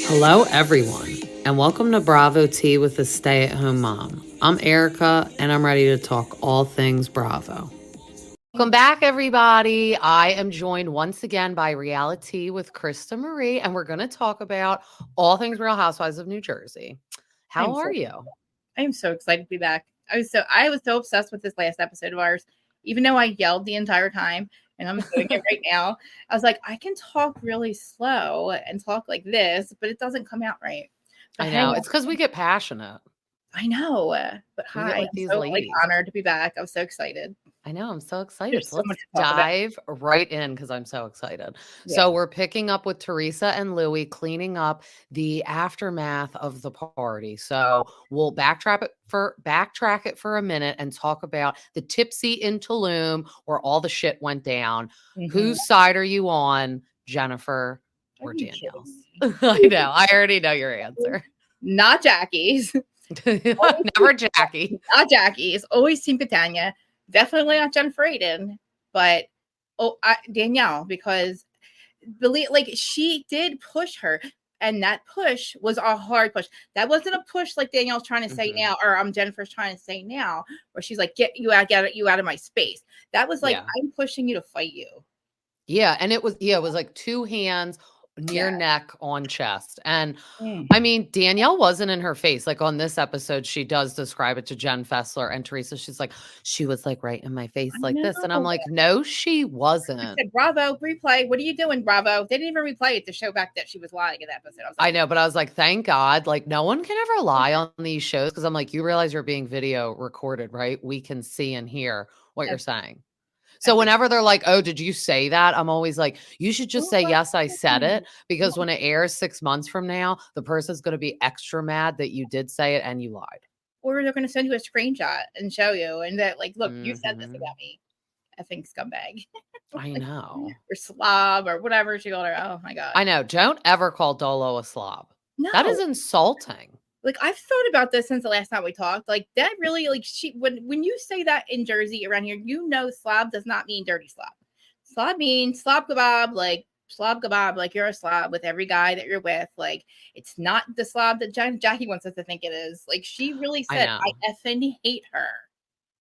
Hello, everyone, and welcome to Bravo Tea with a Stay-at-Home Mom. I'm Erica, and I'm ready to talk all things Bravo. Welcome back, everybody. I am joined once again by RealiTea with Krista Marie, and we're going to talk about all things Real Housewives of New Jersey. How are you? I am so excited to be back. I was so obsessed with this last episode of ours, even though I yelled the entire time, and I'm doing it right now. I was like, I can talk really slow and talk like this, but it doesn't come out right. But I know. It's because we get passionate. I know. But We hi, get like I'm these so ladies. honored to be back. I'm so excited. I know. I'm so excited. There's So so let's much to talk about. dive right in because I'm so excited. Yeah. So we're picking up with Teresa and Louie cleaning up the aftermath of the party. So we'll backtrack it for a minute and talk about the tipsy in Tulum where all the shit went down. Mhm. Whose side are you on, Jennifer or Are you Danielle's? kidding I know. I already know your answer. Not Jackie's. Never Jackie. Not Jackie's. Always Team Catania. Definitely not Jennifer Aiden, but Danielle, because she did push her, and that push was a hard push. That wasn't a push like Danielle's trying to say now, or Jennifer's trying to say now, where she's like, get you out of my space. That was like, I'm pushing you to fight you. Yeah, and it was like two hands near neck on chest. And I mean, Danielle wasn't in her face. Like on this episode, she does describe it to Jen Fessler and Teresa. She's like, she was like right in my face like this. And I'm like, no, she wasn't. I said, Bravo, replay. What are you doing, Bravo? They didn't even replay it to show back that she was lying in that episode. I know, but I was like, thank God. Like, no one can ever lie on these shows because I'm like, you realize you're being video recorded, right? We can see and hear what you're saying. So whenever they're like, oh, did you say that? I'm always like, you should just say, yes, I said it. Because when it airs 6 months from now, the person's going to be extra mad that you did say it and you lied. Or they're going to send you a screenshot and show you. And that, like, look, you said this about me. Effing scumbag. I know. Or slob or whatever she called her. Oh, my God. I know. Don't ever call Dolo a slob. No. That is insulting. Like, I've thought about this since the last time we talked. Like, that really, like, when you say that in Jersey around here, slob does not mean dirty slob. Slob means slob kebab, like you're a slob with every guy that you're with. Like, it's not the slob that Jackie wants us to think it is. Like, she really said, I effing hate her.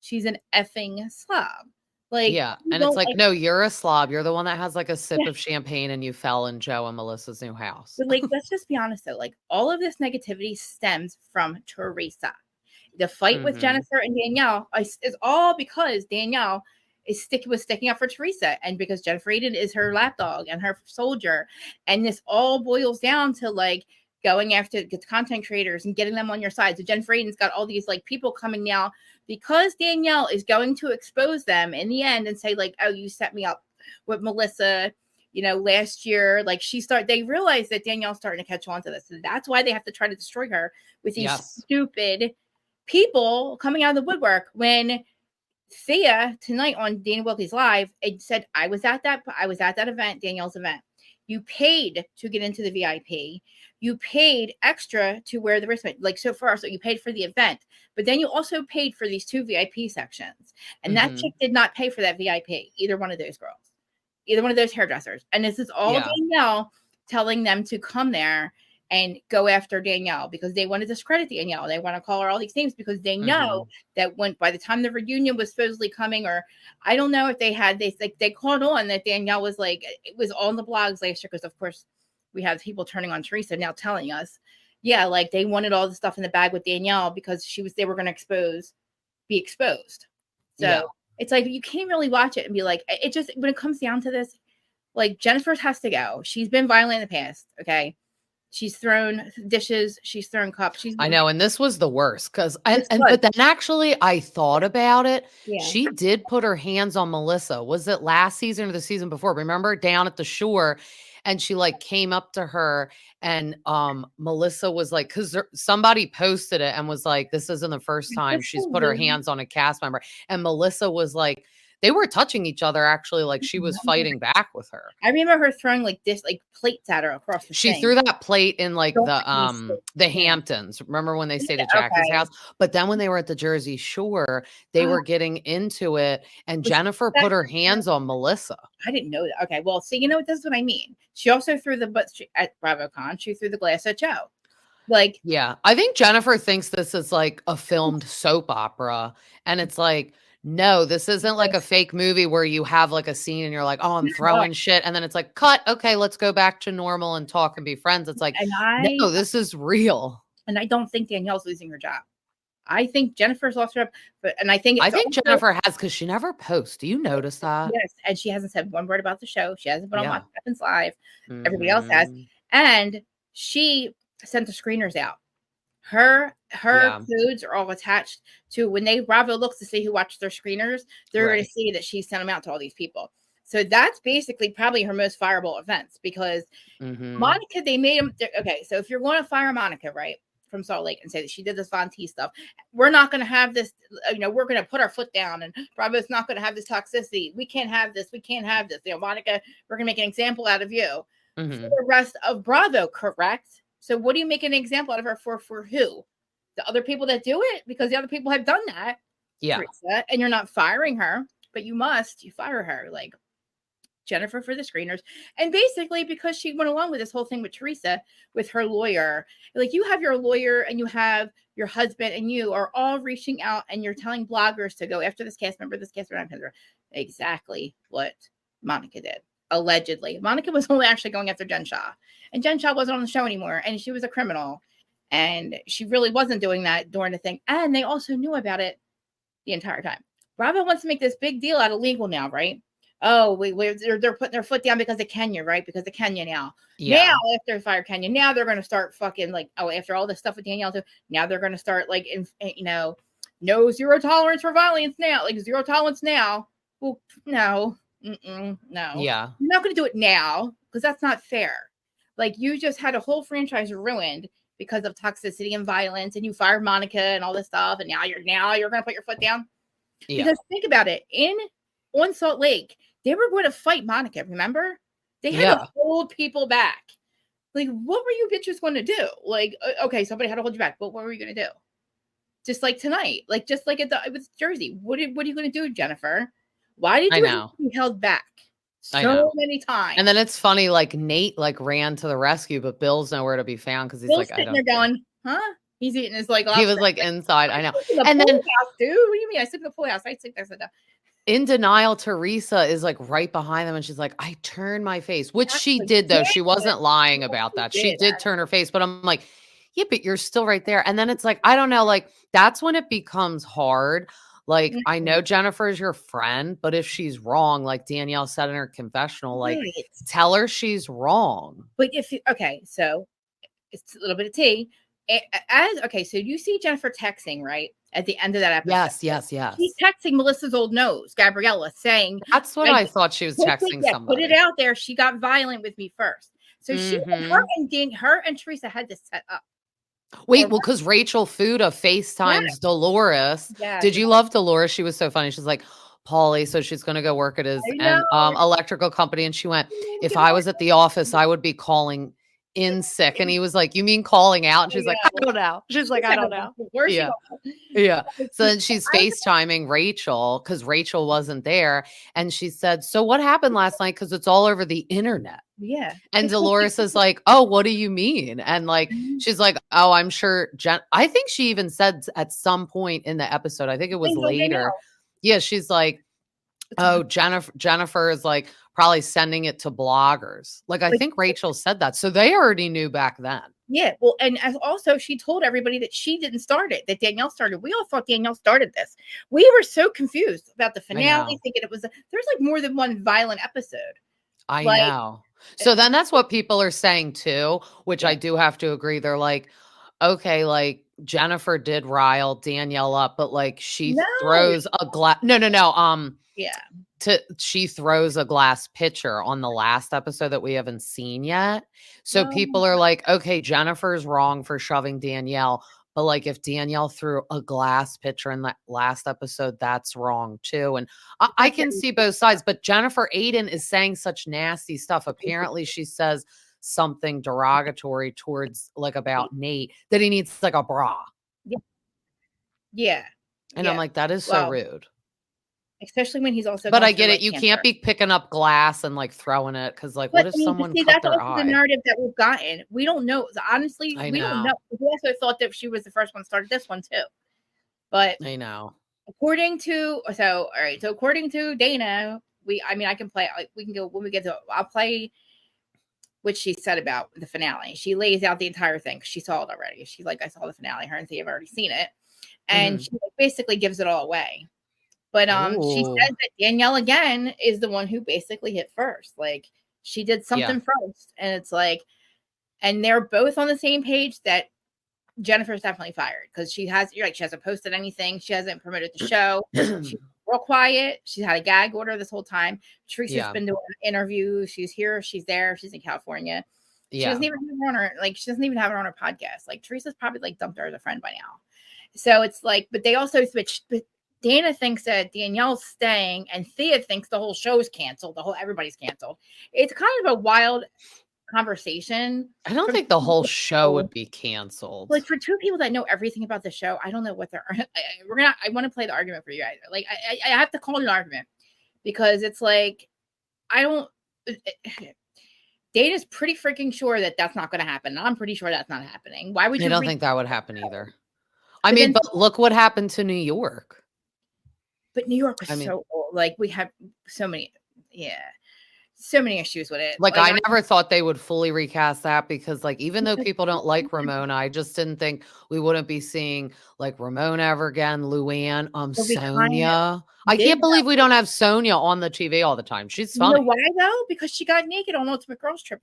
She's an effing slob. Like, yeah. And it's like, no, you're a slob. You're the one that has like a sip of champagne and you fell in Joe and Melissa's new house. But like, let's just be honest though. Like, all of this negativity stems from Teresa. The fight with Jennifer and Danielle is all because Danielle was sticking up for Teresa, and because Jennifer Aiden is her lapdog and her soldier. And this all boils down to like going after the content creators and getting them on your side. So Jennifer Aiden's got all these like people coming now because Danielle is going to expose them in the end and say like, oh, you set me up with Melissa, last year. Like they realize that Danielle's starting to catch on to this. And that's why they have to try to destroy her with these stupid people coming out of the woodwork. When Thea tonight on Dana Wilkey's Live, it said, I was at that event, Danielle's event. You paid to get into the VIP. You paid extra to wear the wristband. Like, so you paid for the event, but then you also paid for these 2 VIP sections. And that chick did not pay for that VIP, either one of those girls, either one of those hairdressers. And this is all Danielle telling them to come there and go after Danielle because they want to discredit Danielle. They want to call her all these names because they know that by the time the reunion was supposedly coming, or I don't know if they caught on that Danielle was like, it was on the blogs last year. Cause of course we have people turning on Teresa now telling us, like they wanted all the stuff in the bag with Danielle because they were going to be exposed. So it's like, you can't really watch it and be like, it just, when it comes down to this, like Jennifer has to go. She's been violent in the past. Okay. She's thrown dishes. She's thrown cups. I know. And this was the worst because, but then actually I thought about it. Yeah. She did put her hands on Melissa. Was it last season or the season before? Remember down at the shore and she like came up to her and Melissa was like, cause somebody posted it and was like, this isn't the first time she's put her hands on a cast member. And Melissa was like, they were touching each other actually, like she was fighting back with her. I remember her throwing like plates at her across the She thing. threw that plate in like Don't the Hamptons. Remember when they stayed at Yeah, Jackie's okay. house? But then when they were at the Jersey Shore, they were getting into it, and Was Jennifer that put her her hands on Melissa. I didn't know that. Okay, well, see, this is what I mean. She also threw at BravoCon. She threw the glass at Joe. Like, Yeah, I think Jennifer thinks this is like a filmed soap opera, and it's like, no, this isn't like a fake movie where you have like a scene and you're like, oh, I'm throwing shit, and then it's like, cut, okay, let's go back to normal and talk and be friends. It's like, no, this is real. And I don't think Danielle's losing her job. I think Jennifer's lost her job, and I think Jennifer has, because she never posts. Do you notice that? Yes, and she hasn't said one word about the show. She hasn't been on What Happens Live. Everybody else has, and she sent the screeners out. Her codes are all attached to when Bravo looks to see who watched their screeners. They're going to see that she sent them out to all these people. So that's basically probably her most fireable offense, because Monica, they made them. Okay, so if you're going to fire Monica, right, from Salt Lake and say that she did this Von T stuff, we're not going to have this. We're going to put our foot down, and Bravo's not going to have this toxicity. We can't have this. We can't have this. Monica, we're going to make an example out of you for the rest of Bravo, correct? So what do you make an example out of her for who? The other people that do it? Because the other people have done that. Yeah. Krista, and you're not firing her, but you fire her. Like Jennifer for the screeners. And basically because she went along with this whole thing with Teresa, with her lawyer. Like, you have your lawyer and you have your husband, and you are all reaching out and you're telling bloggers to go after this cast member, exactly what Monica did. Allegedly. Monica was only actually going after Jen Shah. And Jen Shah wasn't on the show anymore, and she was a criminal. And she really wasn't doing that during the thing. And they also knew about it the entire time. Bravo wants to make this big deal out of legal now, right? Oh, they're putting their foot down because of Kenya, right? Because of Kenya now. Yeah. Now, after they fire Kenya, now they're going to start fucking like, after all this stuff with Danielle, now they're going to start like, no zero tolerance for violence now. Like, zero tolerance now. Well, no. No. Yeah. You're not going to do it now, because that's not fair. Like, you just had a whole franchise ruined because of toxicity and violence, and you fired Monica and all this stuff, and now you're going to put your foot down. Yeah. Because think about it, on Salt Lake, they were going to fight Monica. Remember, they had to hold people back. Like, what were you bitches going to do? Like, okay, somebody had to hold you back, but what were you going to do? Just like tonight, like just like with Jersey, what are you going to do, Jennifer? Why did you have to be held back so many times? And then it's funny, like Nate like ran to the rescue, but Bill's nowhere to be found because he's Bill's sitting there going, huh? He's eating his like lobster. He was like inside. I know. And then, house, dude, what do you mean? I sleep in the pool house. I sleep there. In denial, Teresa is like right behind them, and she's like, I turned my face, which she did though. She wasn't lying about that. She did turn her face, but I'm like, yeah, but you're still right there. And then it's like, I don't know, like that's when it becomes hard. Like, I know Jennifer is your friend, but if she's wrong, like Danielle said in her confessional, like tell her she's wrong. But so it's a little bit of tea. So you see Jennifer texting, right? At the end of that episode. Yes. She's texting Melissa's old nose, Gabriella, saying, that's what I thought she was texting somebody. Put it out there. She got violent with me first. So her and Teresa had to set up. Wait, well, because Rachel Fuda FaceTimes Dolores. Yeah, did you love Dolores? She was so funny. She's like, Paulie, so she's going to go work at his electrical company. And she went, if I was at the office, I would be calling in sick. And he was like, you mean calling out? And she's like, I don't know. She's like, I don't know. Yeah. So then she's FaceTiming Rachel because Rachel wasn't there. And she said, so what happened last night? Because it's all over the internet. Yeah. And Dolores is like, oh, what do you mean? And like, she's like, oh, I'm sure I think she even said at some point in the episode, I think it was later. Yeah. She's like, oh, Jennifer is like probably sending it to bloggers. Like, I think Rachel said that. So they already knew back then. Yeah. Well, and as also she told everybody that she didn't start it, that Danielle started. We all thought Danielle started this. We were so confused about the finale, thinking there's like more than one violent episode. I know. So then that's what people are saying too, which I do have to agree. They're like, okay, like Jennifer did rile Danielle up, but like she throws a glass. No. She throws a glass pitcher on the last episode that we haven't seen yet. So people are like, okay, Jennifer's wrong for shoving Danielle, But like if Danielle threw a glass pitcher in that last episode, that's wrong too. And I can see both sides, but Jennifer Aiden is saying such nasty stuff. Apparently she says something derogatory towards like about Nate that he needs like a bra. Yeah. And I'm like, that is so rude. Especially when he's also. But I get it. You can't be picking up glass and like throwing it because, like, what if someone cut their eye? That's the narrative that we've gotten. We don't know. Honestly, we don't know. We also thought that she was the first one started this one too. But I know. According to Dana, I can play. We can go when we get to. I'll play what she said about the finale. She lays out the entire thing. She saw it already. She's like, I saw the finale. Her and Thea have already seen it, and she basically gives it all away. But she says that Danielle again is the one who basically hit first. Like she did something first, and it's like, and they're both on the same page that Jennifer's definitely fired because she hasn't posted anything. She hasn't promoted the show. She's real quiet. She's had a gag order this whole time. Teresa's been doing interviews. She's here. She's there. She's in California. She doesn't even have her on her. Like she doesn't even have her on her podcast. Like Teresa's probably like dumped her as a friend by now. So it's like, but they also switched. But Dana thinks that Danielle's staying, and Thea thinks the whole show's canceled. Everybody's canceled. It's kind of a wild conversation. I don't think the whole show would be canceled. Like for two people that know everything about the show, I don't know what they're. I want to play the argument for you guys. Like I have to call it an argument because it's like I don't. Dana's pretty freaking sure that that's not going to happen. I'm pretty sure that's not happening. Why would you? I don't think that would happen either. I mean, but look what happened to New York. But New York was so old. Like we have so many issues with it. Like I never thought they would fully recast that because like even though people don't like Ramona, I just didn't think we wouldn't be seeing like Ramona ever again, Luann, Sonia. I can't believe we don't have Sonia on the TV all the time. She's funny. You know why though? Because she got naked on Ultimate Girls Trip.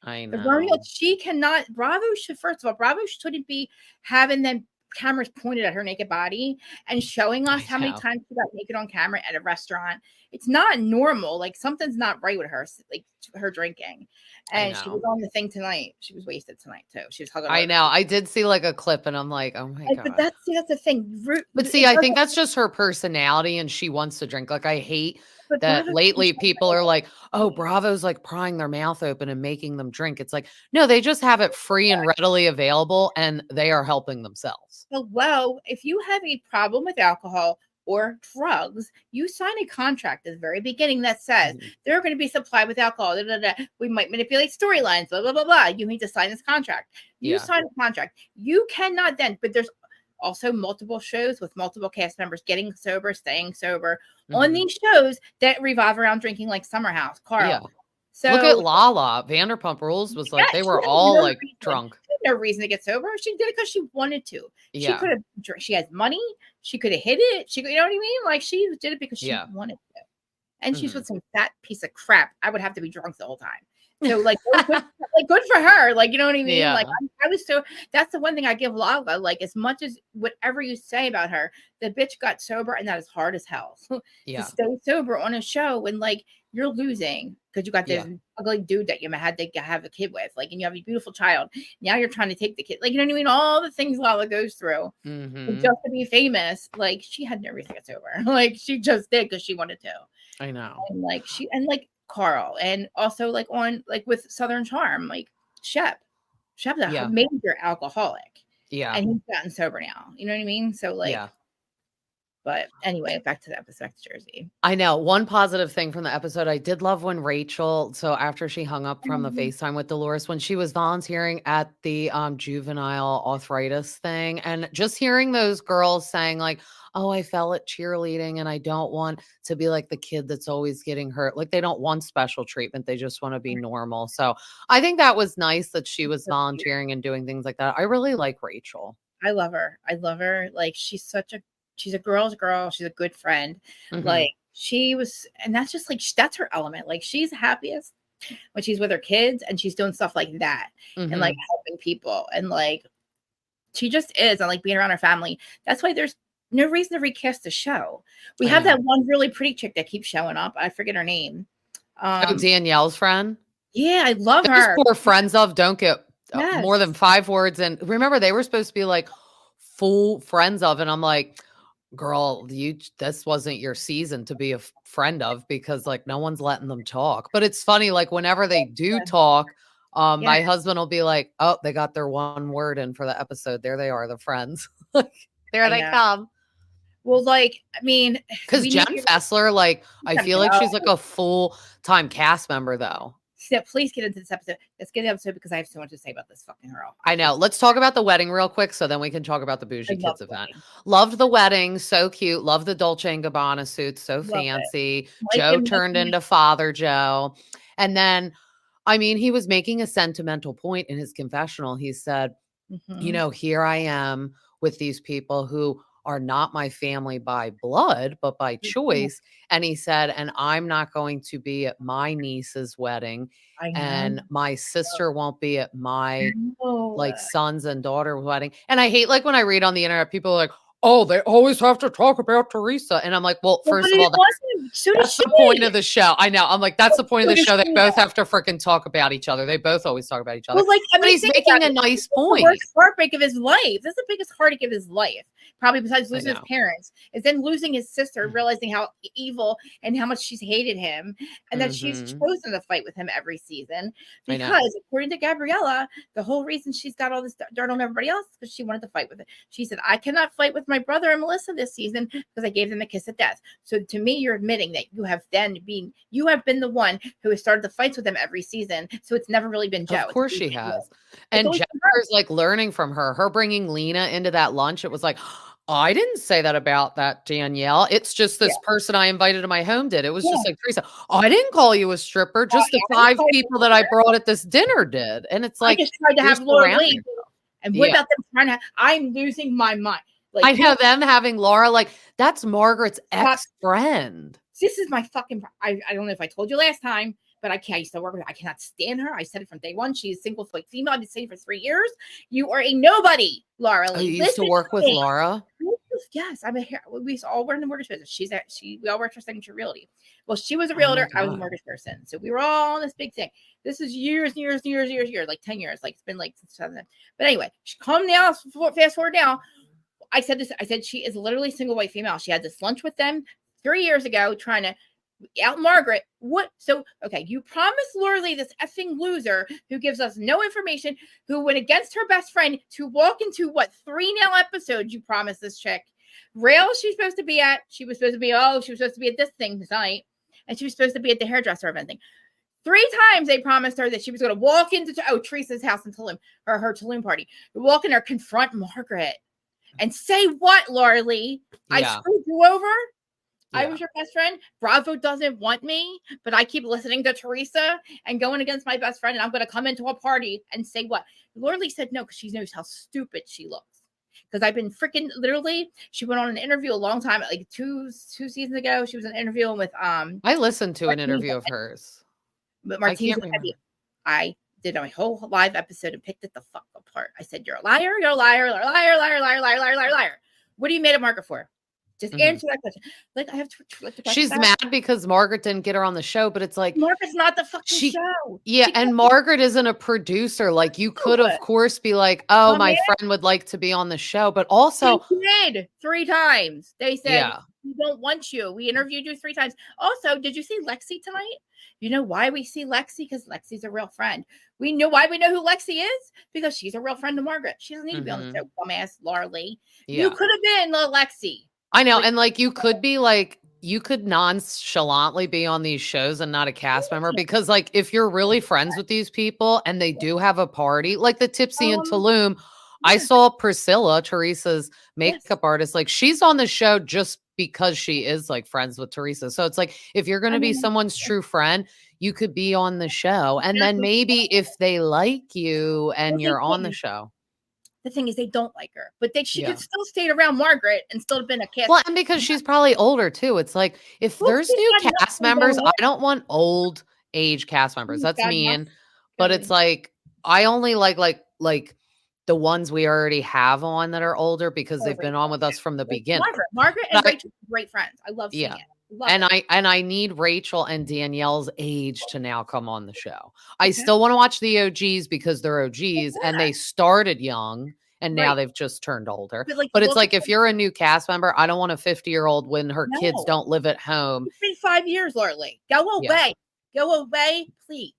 I know. She cannot. Bravo shouldn't be having them cameras pointed at her naked body and showing us how many times she got naked on camera at a restaurant. It's not normal. Like something's not right with her, like her drinking. And she was on the thing tonight. She was wasted tonight too. She was hugging. I know. I did see like a clip and I'm like, oh my God. But that's the thing. But see, I think that's just her personality and she wants to drink. Like I hate that lately people are like, oh, Bravo's like prying their mouth open and making them drink. It's like, no, they just have it free and readily available and they are helping themselves. Well, if you have a problem with alcohol or drugs, you sign a contract at the very beginning that says they're going to be supplied with alcohol. We might manipulate storylines, blah, blah, blah, blah. You need to sign this contract. You sign a contract. You cannot then, but there's also multiple shows with multiple cast members getting sober, staying sober on these shows that revolve around drinking, like Summer House, Carl. Yeah. So look at Lala. Vanderpump Rules was like they were all like drunk. She had no reason to get sober. She did it because she wanted to. She could have. She has money. She could have hid it. You know what I mean? Like she did it because she wanted to. And she's with some fat piece of crap. I would have to be drunk the whole time. So like good for her. Like you know what I mean? Yeah. Like I was so. That's the one thing I give Lala. Like as much as whatever you say about her, the bitch got sober, and that is hard as hell. To stay sober on a show when like you're losing because you got this ugly dude that you had to have a kid with, like, and you have a beautiful child. Now you're trying to take the kid, like you know what I mean? All the things Lala goes through just to be famous. Like she had no reason to get sober. Like she just did because she wanted to. I know. And like Carl, and also like on like with Southern Charm, like Shep's a major alcoholic. Yeah, and he's gotten sober now. You know what I mean? So like, but anyway, back to the episode, back to Jersey. I know one positive thing from the episode. I did love when Rachel. So after she hung up from the FaceTime with Dolores, when she was volunteering at the juvenile arthritis thing, and just hearing those girls saying like, oh, I fell at cheerleading and I don't want to be like the kid that's always getting hurt. Like they don't want special treatment. They just want to be normal. So I think that was nice that she was volunteering and doing things like that. I really like Rachel. I love her. Like she's a girl's girl. She's a good friend. Like she was, and that's just like, that's her element. Like she's happiest when she's with her kids and she's doing stuff like that and like helping people. And like, she just is. And like being around her family. That's why there's no reason to recast the show. We have that one really pretty chick that keeps showing up. I forget her name. Danielle's friend. Yeah, I love her. Poor friends of don't get more than 5 words. And remember, they were supposed to be like full friends of. And I'm like, girl, this wasn't your season to be a friend of, because like no one's letting them talk. But it's funny, like whenever they do talk, my husband will be like, oh, they got their one word in for the episode. There they are, the friends. There they come. Well, like, I mean, because Jen Fessler, like, I feel like she's like a full-time cast member, though. So please get into this episode. Let's get into the episode because I have so much to say about this fucking girl. I know. Let's talk about the wedding real quick, so then we can talk about the Bougie Kids event. Loved the wedding. So cute. Loved the Dolce & Gabbana suits. So fancy. Joe turned into Father Joe. And then, I mean, he was making a sentimental point in his confessional. He said, you know, here I am with these people who are not my family by blood, but by choice. And he said, and I'm not going to be at my niece's wedding, and my sister won't be at my like sons and daughter wedding. And I hate, like, when I read on the internet, people are like, oh, they always have to talk about Teresa. And I'm like, well, first of all, that's the point of the show. I know. I'm like, that's the point of the show. They both have to freaking talk about each other. They both always talk about each other. Well, like, I mean, but he's making a nice point. The worst heartbreak of his life. That's the biggest heartache of his life. Probably besides losing his parents, is then losing his sister, realizing how evil and how much she's hated him, and that she's chosen to fight with him every season. Because according to Gabriella, the whole reason she's got all this dirt on everybody else is because she wanted to fight with it. She said, I cannot fight with my brother and Melissa this season because I gave them a kiss of death. So to me, you're admitting that you have been the one who has started the fights with them every season. So it's never really been Joe. Of course she has. And Jennifer's like learning from her bringing Lena into that lunch. It was like, I didn't say that about that, Danielle. It's just this person I invited to my home did. It was just like, Teresa, I didn't call you a stripper. Just the 5 people that I brought at this dinner did. And it's like, I just tried to have Laura leave. And what about them trying to, I'm losing my mind. Like, I know them having Laura, like, that's Margaret's ex-friend. This is my fucking, I don't know if I told you last time, but I used to work with her. I cannot stand her. I said it from day one. She's single, like, female. I've been saying for 3 years. You are a nobody, Laura. Oh, you used to work with Laura? Yes, we all were in the mortgage business. We all worked for Signature Realty. Well, she was a realtor. I was a mortgage person. So we were all on this big thing. This is years, like 10 years. Like, it's been like since 2000. But anyway, come now, fast forward now. I said she is literally single white female. She had this lunch with them 3 years ago trying to out Margaret. What? So, okay, you promised Laura Lee, this effing loser who gives us no information, who went against her best friend to walk into 3 now episodes you promised this chick. Rail she's supposed to be at. She was supposed to be at this thing tonight. And she was supposed to be at the hairdresser event thing. 3 times they promised her that she was going to walk into Teresa's house in Tulum, or her Tulum party. Walk in there, confront Margaret. And say what, Laura Lee? I screwed you over? I was your best friend. Bravo doesn't want me, but I keep listening to Teresa and going against my best friend, and I'm going to come into a party and say what? Laura Lee said no because she knows how stupid she looks. Because I've been freaking literally, she went on an interview a long time, like two seasons ago. She was in an interview with I listened to an interview of hers. But Martinez, I did a whole live episode and picked it the fuck apart. I said, you're a liar, you're a liar, liar, liar, liar, liar, liar, liar, liar, liar. What are you made of Margaret for? Just answer that question. Like, I have to. She's mad because Margaret didn't get her on the show, but it's like Margaret's not the fucking show. Yeah, and Margaret isn't a producer. Like, you could, of course, be like, "Oh, my friend would like to be on the show," but also they did 3 times. They said, "We don't want you. We interviewed you 3 times." Also, did you see Lexi tonight? You know why we see Lexi? Because Lexi's a real friend. We know why we know who Lexi is? Because she's a real friend to Margaret. She doesn't need to be on the show, dumbass Laura Lee. Yeah. You could have been Lexi. I know. And like, you could be like, you could nonchalantly be on these shows and not a cast member, because like, if you're really friends with these people and they do have a party, like the Tipsy in Tulum, I saw Priscilla, Teresa's makeup artist, like, she's on the show just because she is like friends with Teresa. So it's like, if you're going to be someone's true friend, you could be on the show. And then maybe if they like you and you're on the show. The thing is, they don't like her, but she could still stay around Margaret and still have been a cast. Well, and because she's probably older too. It's like, if there's new cast members, I don't want old age cast members. That's mean. But it's like, I only like the ones we already have on that are older because they've been on with us from the beginning. Margaret and Rachel are great friends. I love seeing it. I need Rachel and Danielle's age to now come on the show. I still want to watch the OGs because they're OGs and they started young And now they've just turned older. But, But it's like, if you're a new cast member, I don't want a 50-year-old when her kids No. don't live at home. It's been 5 years, Lorelei. Go Yeah. away. Go away, please.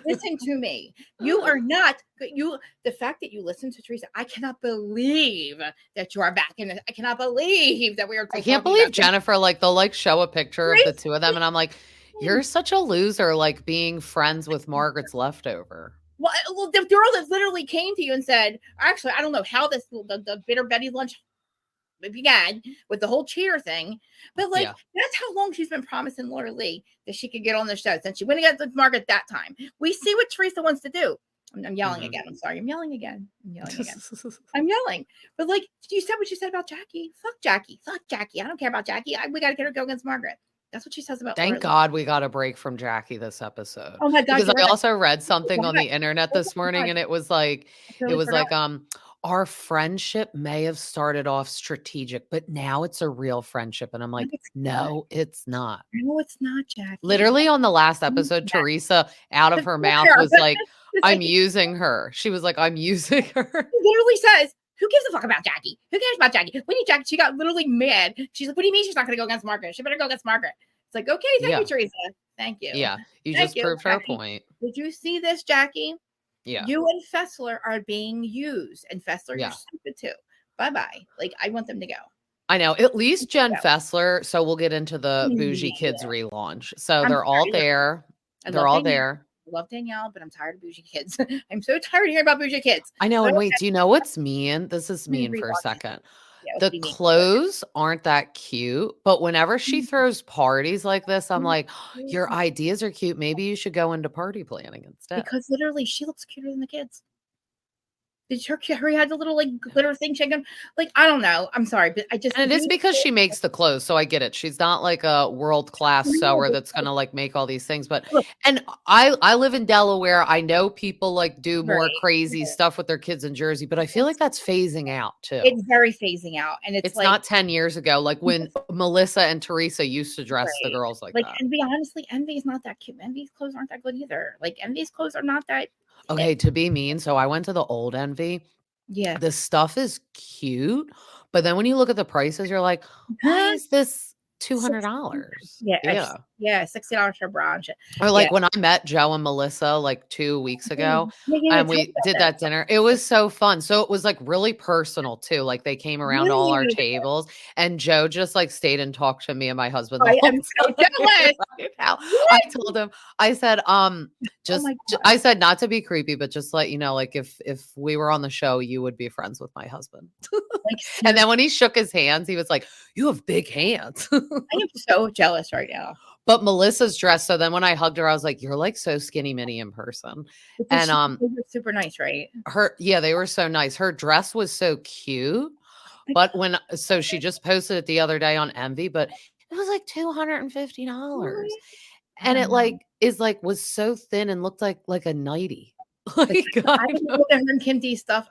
Listen to me. You are not the fact that you listen to Teresa, I cannot believe that you are back in it. I cannot believe that we are. I can't believe Jennifer, like, they'll like show a picture of the two of them, and I'm like, you're such a loser, like being friends with Margaret's leftover. Well, the girl that literally came to you and said, actually, I don't know how the Bitter Betty lunch began with the whole cheer thing, but like that's how long she's been promising Laura Lee that she could get on the show since she went against Margaret that time. We see what Teresa wants to do. I'm yelling again. I'm sorry. I'm yelling again. I'm yelling. But like you said what you said about Jackie. Fuck Jackie. Fuck Jackie. I don't care about Jackie. We got to get her go against Margaret. That's what she says about. Thank God we got a break from Jackie this episode. Oh my God! Because I also read something on the internet this morning, and it was like, our friendship may have started off strategic, but now it's a real friendship. And I'm like, no, it's not. No, it's not, Jackie. Literally on the last episode, Teresa out of her mouth was like, I'm using her. She was like, I'm using her. She literally says, who gives a fuck about Jackie? Who cares about Jackie? We need Jackie. She got literally mad. She's like, what do you mean she's not going to go against Margaret? She better go against Margaret. It's like, okay, thank you, Teresa. Thank you. Yeah, you just proved her point. Did you see this, Jackie? Yeah. You and Fessler are being used. And Fessler, you're stupid too. Bye-bye. Like, I want them to go. I know. At least Jen Fessler. So we'll get into the Bougie Kids relaunch. So they're all there. They're all there. I love Danielle, but I'm tired of Bougie Kids. I'm so tired of hearing about Bougie Kids. I know. And wait, do you know what's mean? This is mean for a second. The clothes aren't that cute, but whenever she throws parties like this, I'm like, your ideas are cute. Maybe you should go into party planning instead. Because literally, she looks cuter than the kids. Did her had the little like glitter thing shaking? Like, I don't know. I'm sorry, but I just. And it is because she makes the clothes, so I get it. She's not like a world-class sewer that's gonna like make all these things. But and I live in Delaware. I know people like do more crazy stuff with their kids in Jersey, but I feel like that's phasing out too. It's very phasing out, and it's like, not 10 years ago, like when Melissa and Teresa used to dress the girls like that. Envy, honestly, Envy is not that cute. Envy's clothes aren't that good either. Like Envy's clothes are not that. Okay, to be mean, so I went to the old Envy. Yeah. The stuff is cute, but then when you look at the prices, you're like, why is this $200? Yeah, $60 for brunch. Or like when I met Joe and Melissa like 2 weeks ago, and we did that dinner. It was so fun. So it was like really personal too. Like they came around all our tables, and Joe just like stayed and talked to me and my husband. I am so jealous. I told him, I said, I said not to be creepy, but just let you know, like if we were on the show, you would be friends with my husband. And then when he shook his hands, he was like, you have big hands. I am so jealous right now. But Melissa's dress. So then when I hugged her, I was like, you're like so skinny mini in person. And they were super nice, right? They were so nice. Her dress was so cute. But so she just posted it the other day on Envy, but it was like $250. And it was so thin and looked like a nightie. I look at her and Kim D stuff.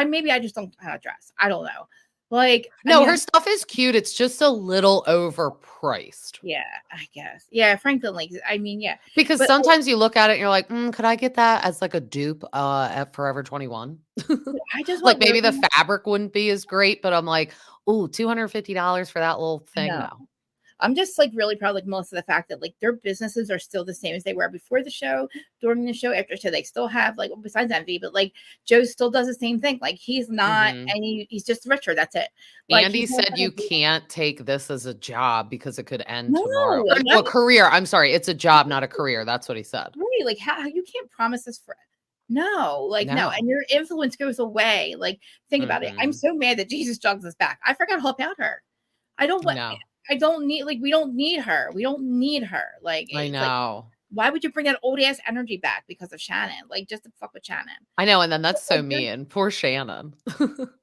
Maybe I just don't know how to dress. I don't know. Her stuff is cute. It's just a little overpriced. Yeah, I guess. Yeah, Franklin Lakes. I mean, yeah. Because sometimes you look at it and you're like, could I get that as like a dupe at Forever 21? I just like maybe the fabric wouldn't be as great, but I'm like, ooh, $250 for that little thing now. I'm just like really proud, like Melissa, the fact that like their businesses are still the same as they were before the show, during the show, after the show. They still have like, besides Envy, but like Joe still does the same thing. Like he's not, and he's just richer. That's it. Like, Andy said you can't take this as a job because it could end tomorrow. A career. I'm sorry, it's a job, not a career. That's what he said. Really? Like how you can't promise this for. No, and your influence goes away. Like think about it. I'm so mad that Jesus Jugs is back. I forgot all about her. I don't need, like, we don't need her. We don't need her. Like, I know. Like, why would you bring that old ass energy back because of Shannon? Like, just to fuck with Shannon. I know. And then that's so mean. Poor Shannon.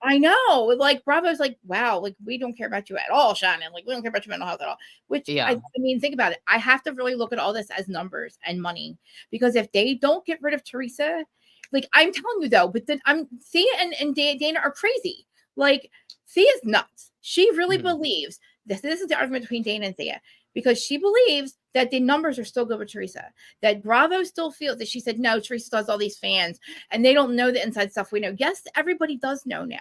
I know. Like, Bravo's like, wow, like, we don't care about you at all, Shannon. Like, we don't care about your mental health at all. Which, I mean, think about it. I have to really look at all this as numbers and money. Because if they don't get rid of Teresa, like, I'm telling you, though, but then Thea and Dana are crazy. Like, Thea's nuts. She really believes this is the argument between Dana and Thea, because she believes that the numbers are still good with Teresa. That Bravo still feels that she said, no, Teresa does all these fans and they don't know the inside stuff we know. Yes, everybody does know now.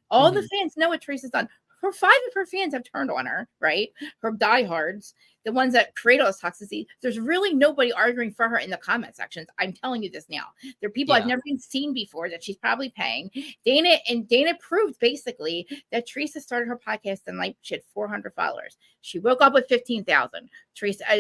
All the fans know what Teresa's done. Her 5 of her fans have turned on her, right? Her diehards, the ones that create all this toxicity. There's really nobody arguing for her in the comment sections. I'm telling you this now. There are people I've never even seen before that she's probably paying. Dana proved basically that Teresa started her podcast and like she had 400 followers. She woke up with 15,000.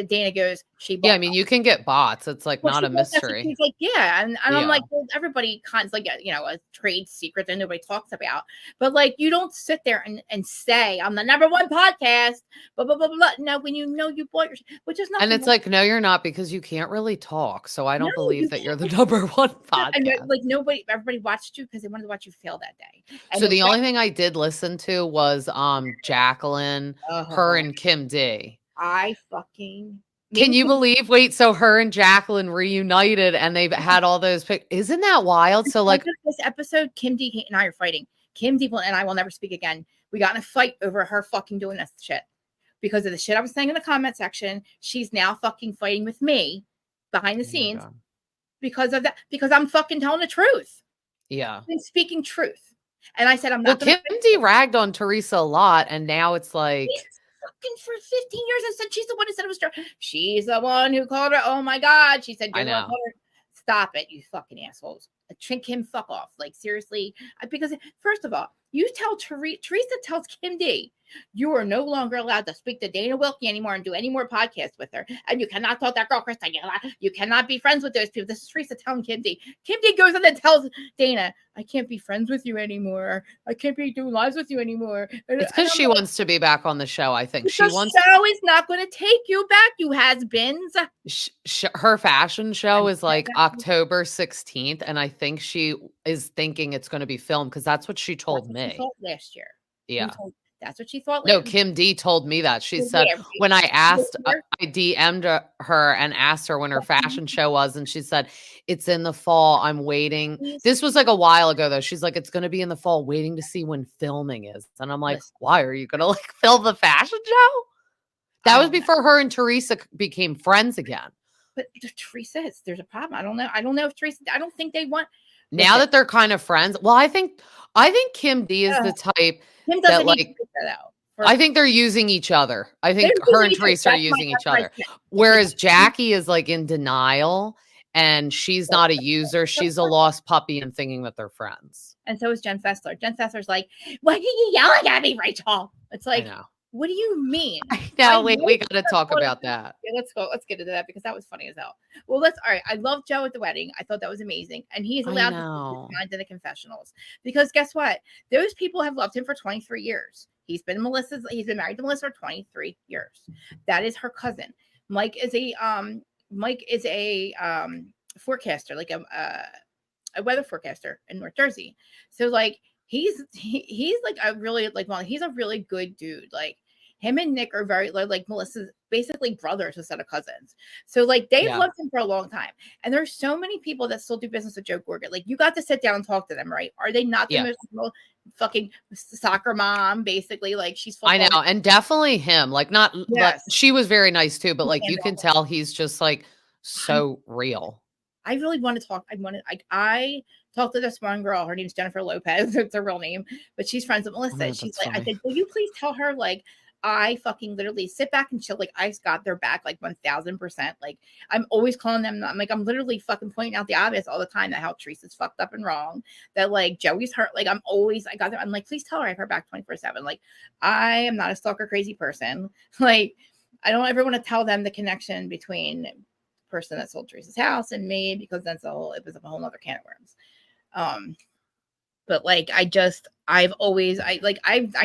Dana goes, yeah, I mean, you can get bots. It's like not a mystery. She's like, yeah. And I'm like, well, everybody cons like, you know, a trade secret that nobody talks about. But like, you don't sit there and say, I'm the #1 podcast, blah, blah, blah, blah. No, when you know you bought your, which is not. And it's like, no, you're not, because you can't really talk. So I don't believe that you're the #1 podcast. I know, like everybody watched you because they wanted to watch you fail that day. And so the only thing I did listen to was Jacqueline, her and Kim D. Can you believe? Wait, so her and Jacqueline reunited and they've had all those isn't that wild? So like this episode, Kim D and I are fighting. Kim D and I will never speak again. We got in a fight over her fucking doing this shit. Because of the shit I was saying in the comment section, she's now fucking fighting with me behind the scenes because of that. Because I'm fucking telling the truth. Yeah. I'm speaking truth. And I said, I'm not. Well, Kim D ragged on Teresa a lot. And now it's like. Fucking for 15 years I said she's the one who said it was true. She's the one who called her. Oh my God. She said, I know. Stop it, you fucking assholes. Kim, fuck off. Like, seriously. Because first of all, you tell Teresa tells Kim D, you are no longer allowed to speak to Dana Wilkey anymore and do any more podcasts with her. And you cannot talk that girl, Krista. You cannot be friends with those people. This is Teresa telling Kim D. Kim D goes in and tells Dana, I can't be friends with you anymore. I can't be doing lives with you anymore. It's because she wants to be back on the show, I think. The show is not going to take you back, you has-beens. Her fashion show is like October 16th, and I think she is thinking it's going to be filmed because that's what she told me. She thought last year. Yeah. That's what she thought. No, Kim D told me that. She said when I asked, I DM'd her and asked her when her fashion show was, and she said, it's in the fall. I'm waiting. This was like a while ago, though. She's like, it's going to be in the fall, waiting to see when filming is. And I'm like, why are you going to like film the fashion show? That was before her and Teresa became friends again. But Teresa, there's a problem. I don't know if Teresa, I don't think they want. Now that they're kind of friends. Well, I think Kim D is the type that like, I think they're using each other. I think her and Teresa are using each other. Whereas Jackie is like in denial and she's not a user. She's a lost puppy and thinking that they're friends. And so is Jen Fessler. Jen Fessler's like, why are you yelling at me, Rachel? It's like, what do you mean? No, wait, we got to talk about that. Yeah, let's go. Let's get into that because that was funny as hell. Well, all right. I love Joe at the wedding. I thought that was amazing. And he's allowed to respond to the confessionals because guess what? Those people have loved him for 23 years. He's been married to Melissa for 23 years. That is her cousin. Mike is a forecaster, like a weather forecaster in North Jersey. So like he's like a really he's a really good dude. Like him and Nick are very like Melissa's basically brothers instead of cousins. So like they've loved him for a long time. And there's so many people that still do business with Joe Gorga. Like you got to sit down and talk to them, right? Are they not the most fucking soccer mom? Basically, like she's. I know, and definitely him. Like not. Yes. She was very nice too, but like you can tell he's just like so real. I really want to talk. I talked to this one girl. Her name's Jennifer Lopez. It's her real name, but she's friends with Melissa. She's like, funny. I said, will you please tell her like. I fucking literally sit back and chill. Like I've got their back like 1000%. Like I'm always calling them. I'm literally fucking pointing out the obvious all the time that how Teresa's fucked up and wrong. That like Joey's hurt. Like I got there. I'm like, please tell her I have her back 24/7. Like I am not a stalker crazy person. Like I don't ever want to tell them the connection between the person that sold Teresa's house and me because it was a whole other can of worms. But like I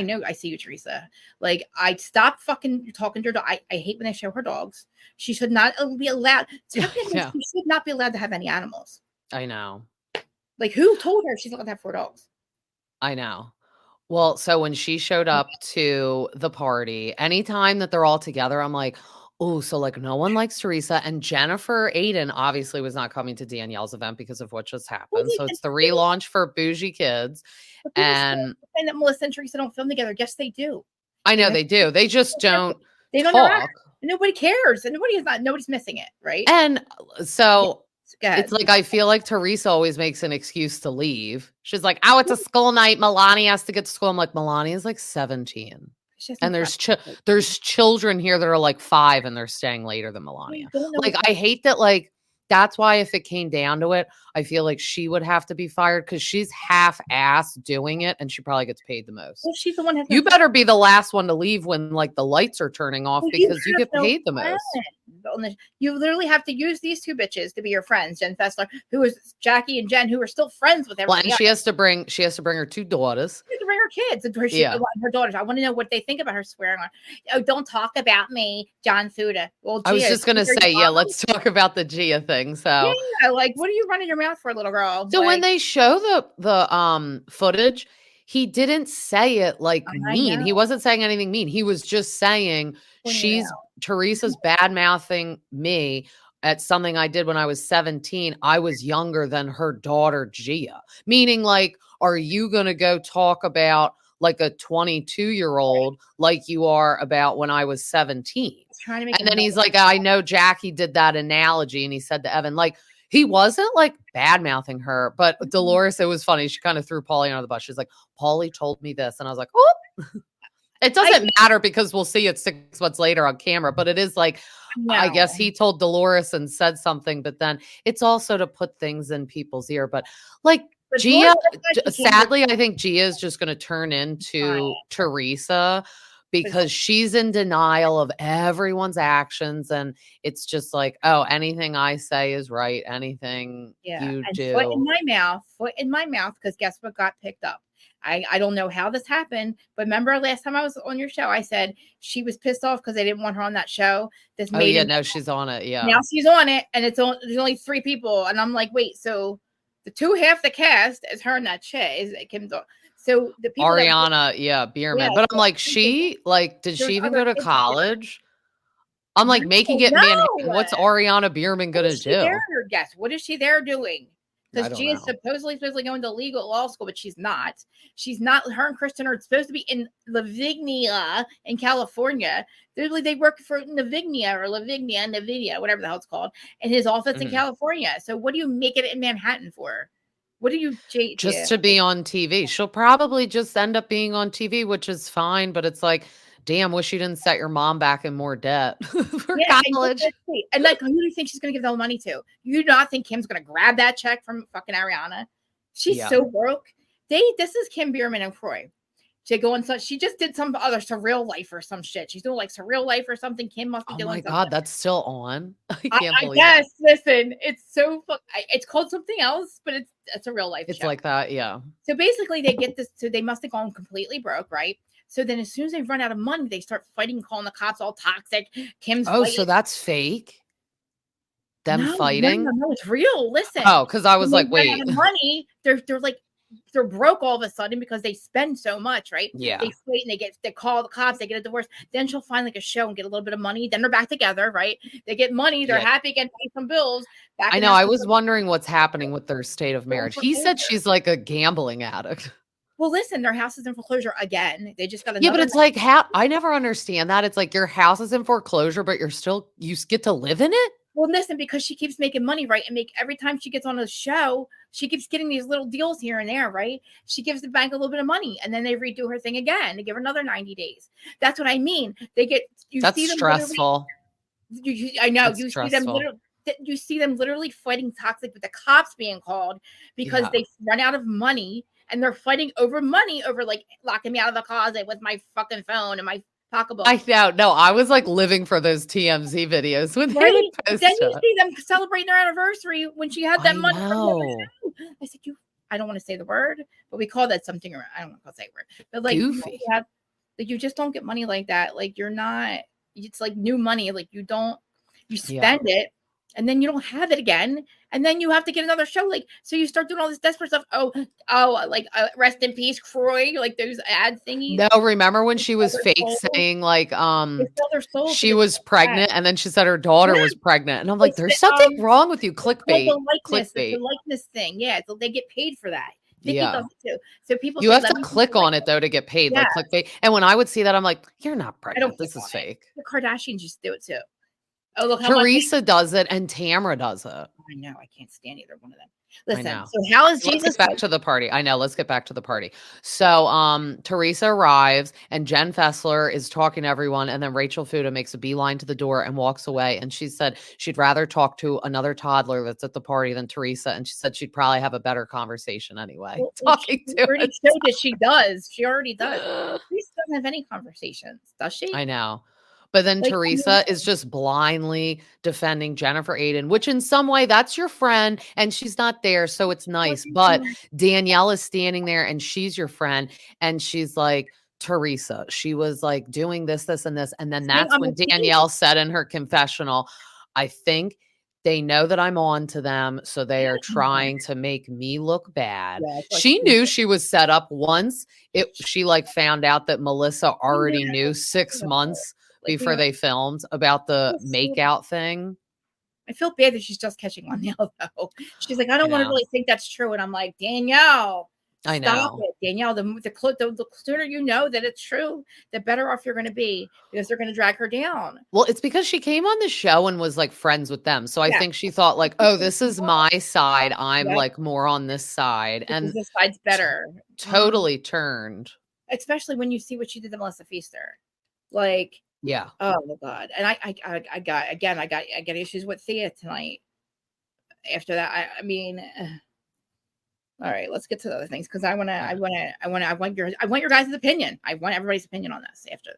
know I see you, Teresa. Like I stopped fucking talking to her dog. I hate when they show her dogs. She should not be allowed. She should not be allowed to have any animals. I know. Like who told her she's allowed to have 4 dogs? I know. Well, so when she showed up to the party, anytime that they're all together, I'm like, oh, so like no one likes Teresa, and Jennifer Aiden obviously was not coming to Danielle's event because of what just happened. So it's the relaunch for Bougie Kids. And that Melissa and Teresa don't film together. Yes, they do. I know they do. They just don't they talk. nobody cares, and nobody's missing it, right? And so Yeah. it's like, I feel like Teresa always makes an excuse to leave. She's like, oh, it's a school night. Milani has to get to school. I'm like, Milani is like 17. And there's children here that are like 5 and they're staying later than Melania. Like, I hate that. Like, that's why if it came down to it, I feel like she would have to be fired because she's half-ass doing it and she probably gets paid the most. Well, she's the one. You better be the last one to leave when like the lights are turning off because you get paid the most. You literally have to use these 2 bitches to be your friends. Jen Fessler, who is Jackie, and Jen, who are still friends with everybody. Well, and she has to bring her 2 daughters. She has to bring her kids and her daughters. I want to know what they think about her swearing on. Oh, don't talk about me, John Fuda. Well, Gia, I was just gonna say, let's talk about the Gia thing. So, like, what are you running your mouth for, little girl? So when they show the footage, he didn't say it like mean. He wasn't saying anything mean. He was just saying Teresa's bad mouthing me at something I did when I was 17. I was younger than her daughter Gia. Meaning, like, are you gonna go talk about like a 22-year-old like you are about when I was 17? And then he's like, I know Jackie did that analogy, and he said to Evan, like, he wasn't like bad mouthing her, but Dolores, it was funny. She kind of threw Paulie under the bus. She's like, Paulie told me this. And I was like, oh, it doesn't matter because we'll see it 6 months later on camera. But it is like, I guess he told Dolores and said something, but then it's also to put things in people's ear. But like, Gia, sadly, I think Gia is just going to turn into Teresa because she's in denial of everyone's actions. And it's just like, oh, anything I say is right. Anything you do. Foot in my mouth. Because guess what got picked up? I don't know how this happened, but remember last time I was on your show, I said she was pissed off because they didn't want her on that show. Now she's on it. Yeah. Now she's on it. And there's only 3 people. And I'm like, wait, so the half the cast is her and that chick is Kim. So the people Ariana, Bierman. But I'm like, did she even go to college? I'm like making it Manhattan. What's Ariana Bierman gonna do? Guess what is she there doing? Because she is supposedly going to legal law school, but she's not. She's not. Her and Kristen are supposed to be in Lavignia in California. They work for Nvidia, whatever the hell it's called, in his office in California. So what do you make it in Manhattan for? What do you just to be on TV? She'll probably just end up being on TV, which is fine. But it's like, damn, wish you didn't set your mom back in more debt for college. And like, who do you think she's going to give the money to? You do not think Kim's going to grab that check from fucking Ariana? She's so broke. This is Kim Bierman and Croy. She just did some other Surreal Life or some shit. She's doing like Surreal Life or something. Kim must be doing something. Oh my God, that's still on. I can't believe it. Listen, it's so it's called something else, but it's a real life. It's show. Like that, yeah. So basically they get this, so they must have gone completely broke, right? So then as soon as they run out of money, they start fighting, calling the cops all toxic. Kim's fighting. So that's fake? Them fighting? No, it's real. Listen. Oh, because I was like, wait. Money, they're broke all of a sudden because they spend so much, right? Yeah. They fight and they call the cops, they get a divorce. Then she'll find like a show and get a little bit of money. Then they're back together, right? They get money, they're happy again, pay some bills. I know. I was wondering what's happening with their state of marriage. He said she's like a gambling addict. Well, listen, their house is in foreclosure again. They just got but it's like, how I never understand that. It's like your house is in foreclosure, but you get to live in it. Well, listen, because she keeps making money, right? And every time she gets on a show, she keeps getting these little deals here and there, right? She gives the bank a little bit of money, and then they redo her thing again. They give her another 90 days. That's what I mean. That's see them stressful. I know. That's stressful. You see them literally fighting toxic with the cops being called because they run out of money, and they're fighting over money over like locking me out of the closet with my fucking phone and my pocketbook. I know. No, I was like living for those TMZ videos when they would post Then you see them celebrating their anniversary when she had that money. I said, I don't want to say the word, but we call that something. I don't want to say a word, but like you just don't get money like that. Like you're not. It's like new money. Like you spend it. And then you don't have it again. And then you have to get another show. Like, so you start doing all this desperate stuff. Like rest in peace, Croy. Like those ad thingies. No, remember when she was fake saying like, she was pregnant and then she said her daughter was pregnant. And I'm like, there's something wrong with you. Clickbait. The likeness thing. Yeah. So they get paid for that. Sticky does it too. So people You say, have let to me click on it though to get paid, like yeah, clickbait. And when I would see that, I'm like, you're not I don't pregnant. click This is on it. fake. The Kardashians used to do it too. Oh, look how much Teresa does it and Tamra does it. I know. I can't stand either one of them. I Listen, know. so how is Let's Jesus get back like? to the party. I know. Let's get back to the party. So, Teresa arrives and Jen Fessler is talking to everyone, and then Rachel Fuda makes a beeline to the door and walks away. And she said she'd rather talk to another toddler that's at the party than Teresa. And she said she'd probably have a better conversation anyway. Well, Talking she to already us. showed that she does. She already does. Teresa doesn't have any conversations, does she? I know. But then Like, I mean, Teresa is just blindly defending Jennifer Aiden, which in some way that's your friend and she's not there. So it's nice. But Danielle is standing there and she's your friend. And she's like, Teresa, she was like doing this, this, and this. And then saying that's I'm a when thief. Danielle said in her confessional, I think they know that I'm on to them. So they are trying to make me look bad. Yeah, it's like She knew she was set up once. She like found out that Melissa already knew 6 months like, before they filmed about the makeout thing. I feel bad that she's just catching on now, though. She's like, I don't want to really think that's true. And I'm like, Danielle, I stop know. it. Danielle, the sooner you know that it's true, the better off you're going to be because they're going to drag her down. Well, it's because she came on the show and was like friends with them. So I Yeah. think she thought like, oh, this is my side. I'm like more on this side. Because And this side's better. Totally turned. Especially when you see what she did to Melissa Feaster. Like, yeah. Oh my God. And I got issues with Thea tonight. After that, I mean, all right, let's get to the other things because I want your guys' opinion. I want everybody's opinion on this after.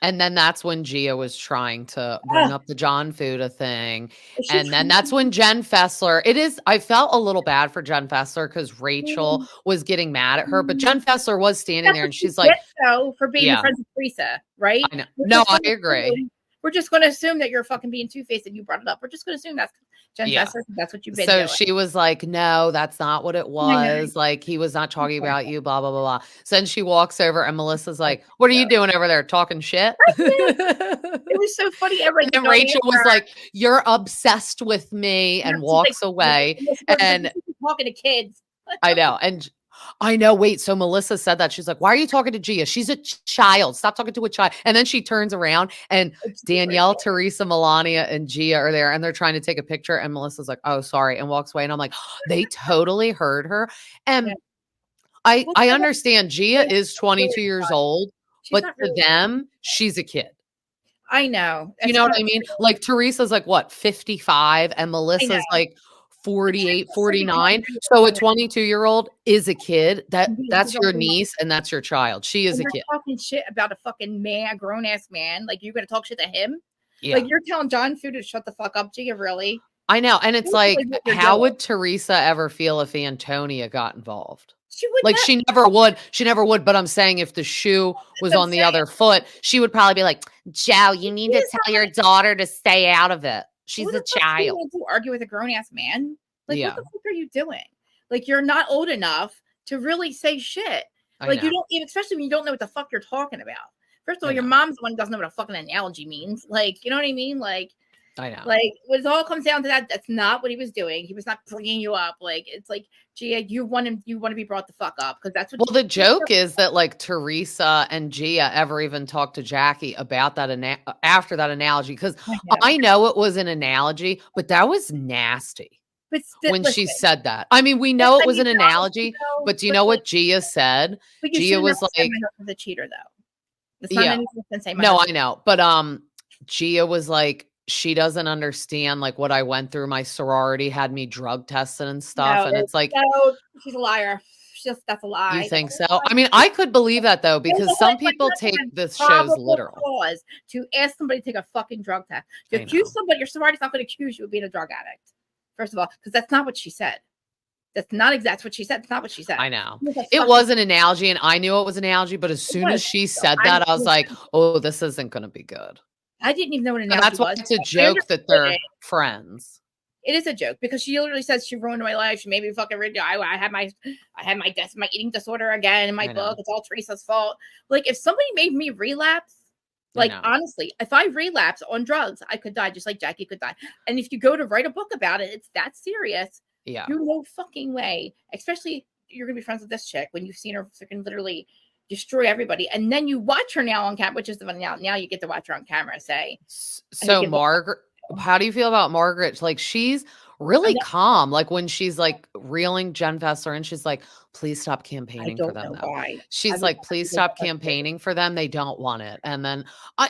And then that's when Gia was trying to bring up the John Fuda thing. And then that's when Jen Fessler, I felt a little bad for Jen Fessler because Rachel was getting mad at her, but Jen Fessler was standing there and she's like, for being friends with Teresa, right? I know. No, I agree. We're just going to assume that you're fucking being two-faced and you brought it up. We're just going to assume that's Jen Fessler. That's what you've been doing. So she was like, no, that's not what it was. Like, he was not talking about you, blah, blah, blah, blah. So then she walks over and Melissa's like, what are you doing over there? Talking shit? It was so funny. And then Rachel was like, you're obsessed with me and walks away. And talking to kids. I know. And I know. Wait. So Melissa said that. She's like, why are you talking to Gia? She's a child. Stop talking to a child. And then she turns around and Danielle, Teresa, Melania, and Gia are there and they're trying to take a picture. And Melissa's like, oh, sorry. And walks away. And I'm like, they totally heard her. And I understand Gia is 22 years old, but to them, she's a kid. I know. You know what I mean? Like Teresa's like what, 55 and Melissa's like 48, 49. So a 22-year-old is a kid. That's your niece and that's your child. She is a kid. Talking shit about a fucking man, a grown ass man. Like you're gonna talk shit to him? Yeah. Like you're telling John Fuda to shut the fuck up, Gia, really? I know. And it's like, how would Teresa ever feel if Antonia got involved? She would like she never would. She never would. But I'm saying if the shoe was on the other foot, she would probably be like, Joe, you need to tell your daughter to stay out of it. She's a child. To argue with a grown ass man? Like, what the fuck are you doing? Like, you're not old enough to really say shit. Like, you don't even, especially when you don't know what the fuck you're talking about. First of all, your mom's the one who doesn't know what a fucking analogy means. Like, you know what I mean? Like, I know. Like, when it all comes down to that, that's not what he was doing. He was not bringing you up. Like, it's like, Gia, you want to be brought the fuck up because that's what. Well, the joke is that like Teresa and Gia ever even talked to Jackie about that after that analogy because I know it was an analogy, but that was nasty. But when she said that, I mean, we know it was an analogy, but do you know what Gia said? Gia was like the cheater, though. No, I know, but Gia was like, she doesn't understand like what I went through. My sorority had me drug tested and stuff. And it's like, no, she's a liar. That's a lie. You think so? I mean, I could believe that though, because some people take the shows literal. Cause to ask somebody to take a fucking drug test. To accuse somebody, your sorority's not going to accuse you of being a drug addict. First of all, because that's not what she said. That's not exactly what she said. It's not what she said. I know. It was an analogy and I knew it was an analogy, but as soon as she said that, I was like, oh, this isn't going to be good. I didn't even know what an analogy was. That's why it's a joke that they're friends. It is a joke because she literally says she ruined my life. She made me fucking rich. I had my eating disorder again in my book. It's all Teresa's fault. Like if somebody made me relapse, like honestly, if I relapse on drugs, I could die just like Jackie could die. And if you go to write a book about it, it's that serious. Yeah. You no fucking way. Especially you're gonna be friends with this chick when you've seen her freaking literally destroy everybody, and then you watch her now on camera, which is the now you get to watch her on camera say. So Margaret, how do you feel about Margaret? Like, she's really calm. Like, when she's like reeling Jen Fessler and she's like, please stop campaigning for them. She's like, please stop campaigning for them. They don't want it. And then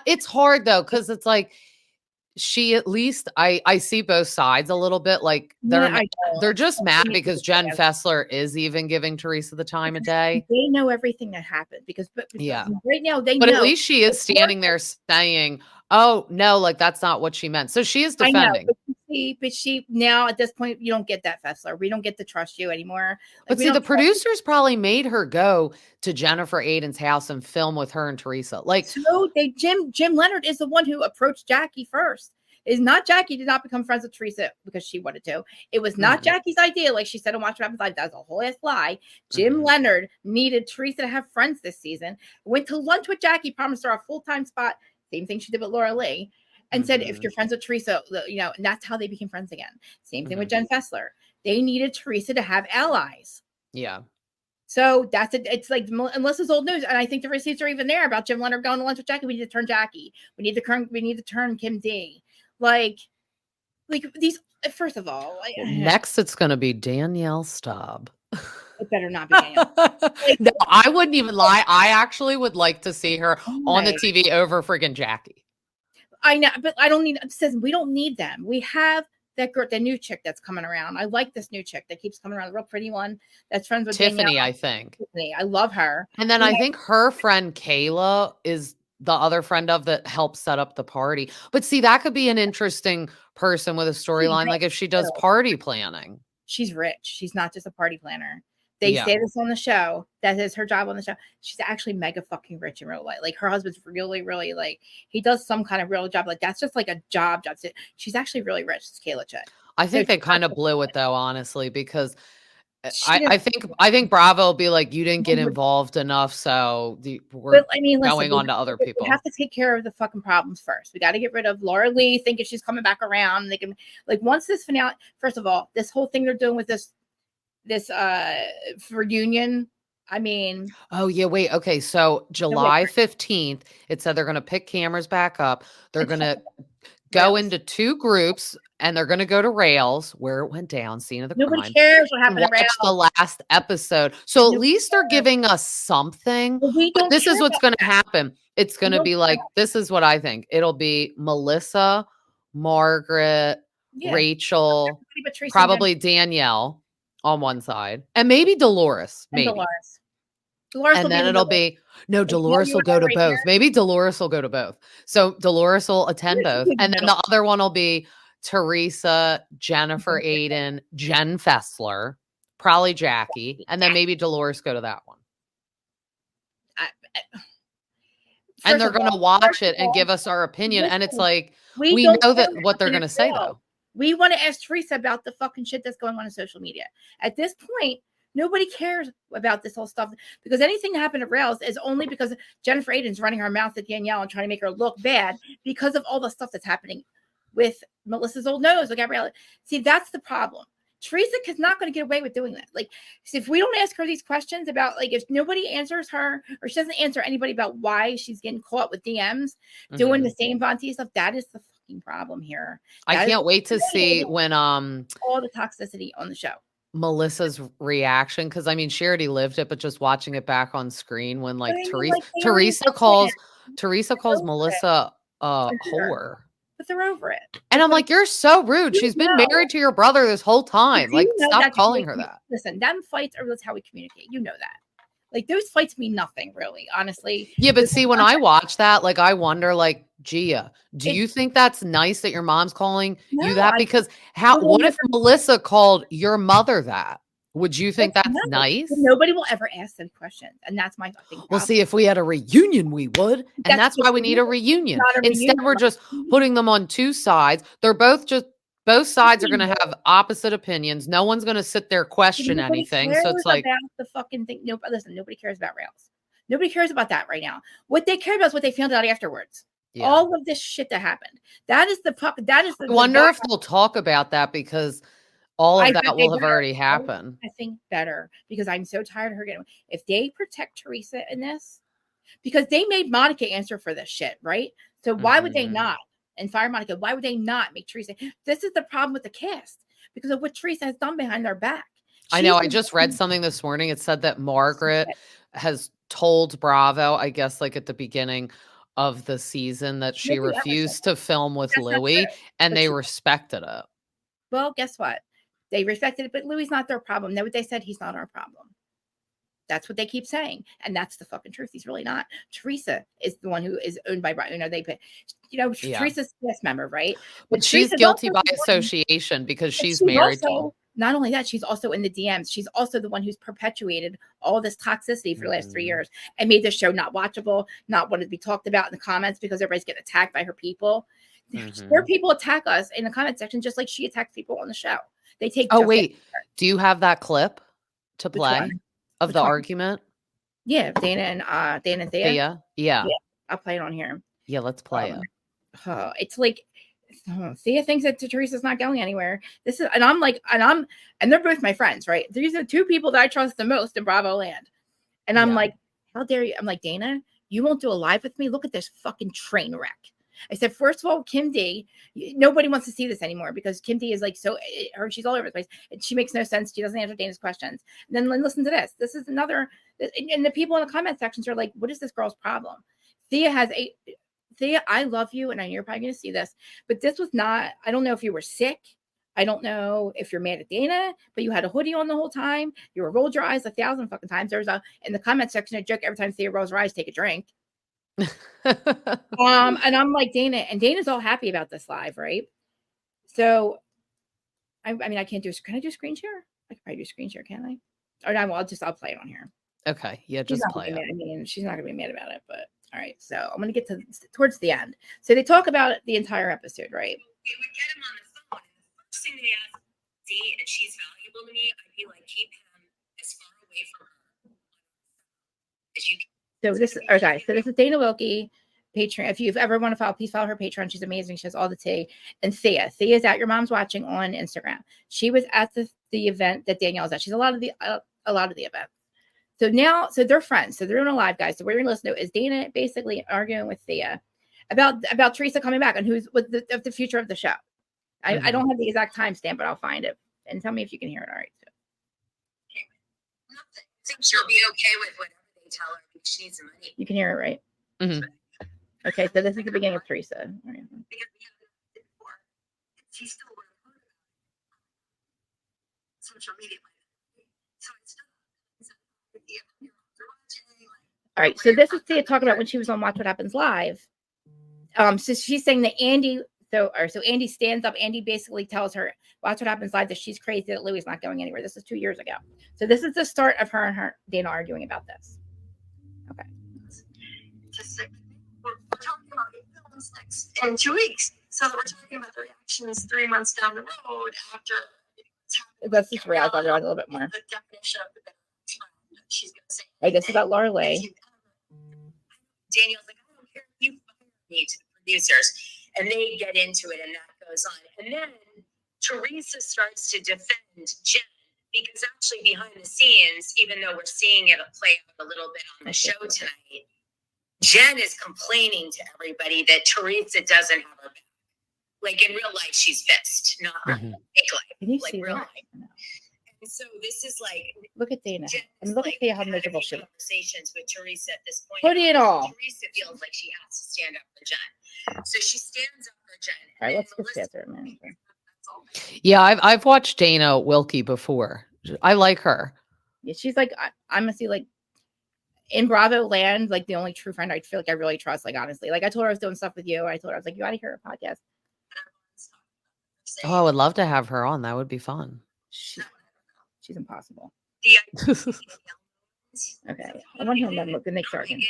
it's hard though, because it's like, she at least I see both sides a little bit. Like, they're just mad because Jen Fessler is even giving Teresa the time of day. They know everything that happened because right now they know. But at least she is standing there saying, oh no, like, that's not what she meant. So she is defending. But she now at this point, you don't get that, Fessler. We don't get to trust you anymore. But see, the producers probably made her go to Jennifer Aydin's house and film with her and Teresa. Like, so Jim Leonard is the one who approached Jackie first. Is not Jackie did not become friends with Teresa because she wanted to. It was not Jackie's idea, like she said on Watch What Happens Live. That's a whole ass lie. Jim Leonard needed Teresa to have friends this season. Went to lunch with Jackie, promised her a full-time spot. Same thing she did with Laura Lee. And said, if you're friends with Teresa, and that's how they became friends again. Same thing with Jen Fessler. They needed Teresa to have allies. Yeah. So that's it. It's like Melissa's old news. And I think the receipts are even there about Jim Leonard going to lunch with Jackie. We need to turn Jackie. We need to turn Kim D. Like these, first of all. Next, it's going to be Danielle Staub. It better not be Danielle. No, I wouldn't even lie. I actually would like to see her on the TV over friggin' Jackie. I know, but I don't need. Says we don't need them. We have that girl, the new chick that's coming around. I like this new chick that keeps coming around, the real pretty one that's friends with Tiffany. Danielle. I think Tiffany. I love her. And then I think her friend Kayla is the other friend of that helps set up the party. But see, that could be an interesting person with a storyline. Like, if she does party planning. She's rich. She's not just a party planner. They say this on the show. That is her job on the show. She's actually mega fucking rich in real life. Like, her husband's really, really, like, he does some kind of real job. Like, that's just like a job. She's actually really rich. It's Kayla Chick. I think they kind of blew it though, honestly, because I think Bravo will be like, you didn't get involved enough, so we're going on to other people. We have to take care of the fucking problems first. We got to get rid of Laura Lee, thinking she's coming back around. They can, like, once this finale. First of all, this whole thing they're doing with this reunion. I mean, oh yeah, wait, okay. So July 15th, it said they're going to pick cameras back up. They're going to go into two groups, and they're going to go to Rails, where it went down, scene of the crime. Nobody cares what happened at Rails. The last episode. So at least they're giving us something. But this is what's going to happen. It's going to be like, this is what I think. It'll be Melissa, Margaret, Rachel, probably Danielle on one side, and maybe Dolores. Maybe. Dolores and then it'll be Dolores will go to both. Maybe Dolores will go to both. So Dolores will attend both, and then the other one will be Teresa, Jennifer Aydin, Jen Fessler, probably Jackie, and then maybe Dolores go to that one. And they're going to watch it and give us our opinion, and it's like we know that what they're going to say though. We want to ask Teresa about the fucking shit that's going on social media. At this point, nobody cares about this whole stuff, because anything that happened at Rails is only because Jennifer Aydin's running her mouth at Danielle and trying to make her look bad because of all the stuff that's happening with Melissa's old nose, with Gabriella. See, that's the problem. Teresa is not going to get away with doing that. Like, if we don't ask her these questions about, like, if nobody answers her, or she doesn't answer anybody about why she's getting caught with DMs, doing the same Vontae stuff, that is the fucking problem here. I can't wait to see when all the toxicity on the show. Melissa's reaction, because I mean, she already lived it, but just watching it back on screen when like Teresa calls Melissa a whore. But they're over it. And I'm like, you're so rude. She's been married to your brother this whole time. Like, stop calling her that. Listen, them fights are that's how we communicate. You know that. Like, those fights mean nothing, really, honestly. Yeah, but see, when I watch that, like, I wonder, like, Gia, do you think that's nice that your mom's calling you that? Because what if Melissa called your mother that? Would you think that's nice? Nobody will ever ask them questions. And that's my thing. Well, see, if we had a reunion, we would. And that's why we need a reunion. Instead, we're just putting them on two sides. They're both sides are going to have opposite opinions. No one's going to sit there question anything. So it's like the fucking thing. No, listen, nobody cares about Rails. Nobody cares about that right now. What they care about is what they found out afterwards. Yeah. All of this shit that happened. That is the. I wonder if they'll talk about that, because all of I that think they will have better. already happened. I think better, because I'm so tired of her getting. If they protect Teresa in this, because they made Monica answer for this shit, right? So why would they not? And fire Monica, why would they not make Teresa? This is the problem with the cast, because of what Teresa has done behind their back. I know. I just read something this morning. It said that Margaret has told Bravo, I guess, like at the beginning of the season, that she refused to film with Louis, and they respected it. Well, guess what? They respected it, but Louis not their problem. Know what they said? He's not our problem. That's what they keep saying, and that's the fucking truth. He's really not. Teresa is the one who is owned by Brian. Teresa's a cast member, right? But she's guilty by association because she's married to him. Not only that, she's also in the DMs. She's also the one who's perpetuated all this toxicity for the last 3 years and made the show not watchable, not wanted to be talked about in the comments because everybody's getting attacked by her people. Their people attack us in the comment section just like she attacks people on the show. They take. Oh wait, do you have that clip to play of the argument? Yeah, Dana and Thea. Yeah, I'll play it on here. Yeah, let's play it. It's like Thea thinks that Teresa's not going anywhere. This is, and they're both my friends, right? These are two people that I trust the most in Bravo land. And I'm like, how dare you? I'm like, Dana, you won't do a live with me? Look at this fucking train wreck. I said, first of all, Kim D, nobody wants to see this anymore because Kim D is like she's all over the place. And she makes no sense. She doesn't answer Dana's questions. And then listen to this. This is another, and the people in the comment sections are like, what is this girl's problem? Thea, I love you, and I know you're probably going to see this, but this was not, I don't know if you were sick. I don't know if you're mad at Dana, but you had a hoodie on the whole time. You were rolled your eyes 1,000 fucking times. There's in the comment section a joke every time Thea rolls her eyes, take a drink. And I'm like, Dana, and Dana's all happy about this live, right? So, I mean, I can't do, can I do screen share? I can probably do screen share, can't I? Or no, I'll play it on here. Okay, yeah, just play it. I mean, she's not gonna be mad about it, but all right. So I'm gonna get towards the end. So they talk about the entire episode, right? We would get him on the phone, and the first thing they ask, see, and she's valuable to me, I'd be like, keep him as far away from her as you can. So this is Dana Wilkey, Patreon. If you've ever want to follow, please follow her Patreon. She's amazing. She has all the tea. And Thea is at Your Mom's Watching on Instagram. She was at the event that Danielle's at. She's a lot of the events. So they're friends. So they're doing a live, guys. So what you're gonna listen to is Dana basically arguing with Thea about Teresa coming back and who's with the future of the show. I don't have the exact timestamp, but I'll find it and tell me if you can hear it. All right. So. Nothing. I think she'll be okay with whatever they tell her because she needs the money. You can hear it, right? Mm-hmm. Okay, so this is the beginning of Teresa. All right. Because we haven't it before. She's still working on social media. So it's still. All right, so this is Thea talking about when she was on Watch What Happens Live. So she's saying that Andy. So Andy stands up. Andy basically tells her, "Watch What Happens Live," that she's crazy, that Louis is not going anywhere. This is 2 years ago. So this is the start of her and Dana arguing about this. Okay. We're talking about films next in 2 weeks. So we're talking about the reactions 3 months down the road after. Let's just realize a little bit more. The definition of the she's going to say. Right, this is about Lorelai. Daniel's like, I don't care if you fire me to the producers. And they get into it, and that goes on. And then Teresa starts to defend Jen because actually behind the scenes, even though we're seeing it play out a little bit on the show tonight, Jen is complaining to everybody that Teresa doesn't have her back. Like in real life, she's pissed, not fake life, like real life. And so this is like, look at Dana. And look at Thea, how miserable she is. Conversations with Teresa at this point. Put it all. Teresa feels like she has to stand up for Jen, so she stands up for Jen. All right, let's just get there a minute. Yeah, I've watched Dana Wilkey before. I like her. Yeah, she's like, I'm gonna see like in Bravo land, like the only true friend I feel like I really trust. Like honestly, like I told her I was doing stuff with you. I told her I was like, you gotta hear her podcast. Oh, I would love to have her on. That would be fun. She's impossible. Okay, I want him to look the next argument.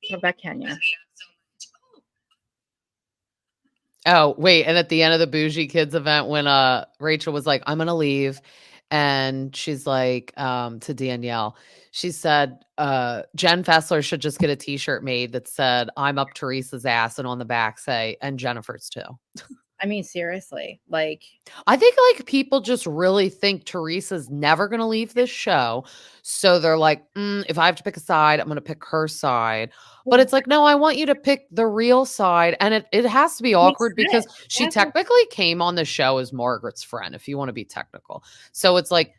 What about Kenya? Oh, wait. And at the end of the Bougie Kids event, when Rachel was like, I'm going to leave. And she's like, to Danielle, she said, Jen Fessler should just get a t-shirt made that said, I'm up Teresa's ass. And on the back say, and Jennifer's too. I mean, seriously, like, I think like people just really think Teresa's never going to leave this show. So they're like, if I have to pick a side, I'm going to pick her side. But it's like, no, I want you to pick the real side. And it has to be awkward because she technically came on the show as Margaret's friend, if you want to be technical. So it's like,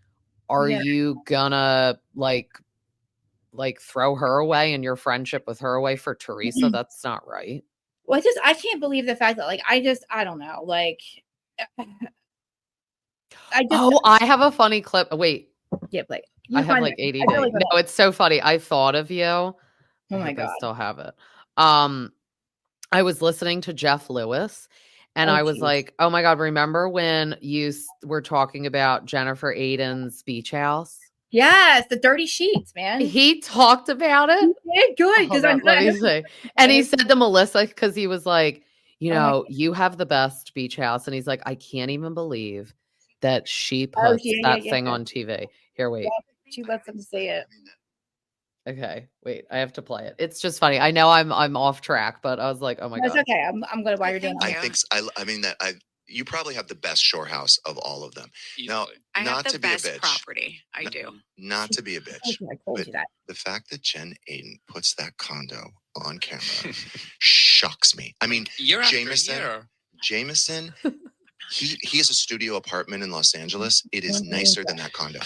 are you gonna like throw her away and your friendship with her away for Teresa? That's not right. Well, I can't believe the fact that like I don't know, like I have a funny clip. Wait. Yeah, like I have like ADD. No, it's so funny. I thought of you. Oh my God. I still have it. I was listening to Jeff Lewis and I was like, oh my God, remember when you were talking about Jennifer Aydin's beach house? Yes, the dirty sheets, man. He talked about it. He did good because let me say. And he said to Melissa, because he was like, you know, you have the best beach house. And he's like, I can't even believe that she puts that thing on TV. Here, wait. Yeah, she lets him say it. Okay, wait. I have to play it. It's just funny. I know I'm off track, but I was like, oh my God. It's okay. I'm glad why you're doing that. I think I mean that you probably have the best shore house of all of them. Now, I not have the to best be a bitch. Property. I do. Not to be a bitch. I told you that. The fact that Jen Aydin puts that condo on camera shocks me. I mean, Jameson, he has a studio apartment in Los Angeles. It is nicer than that condo.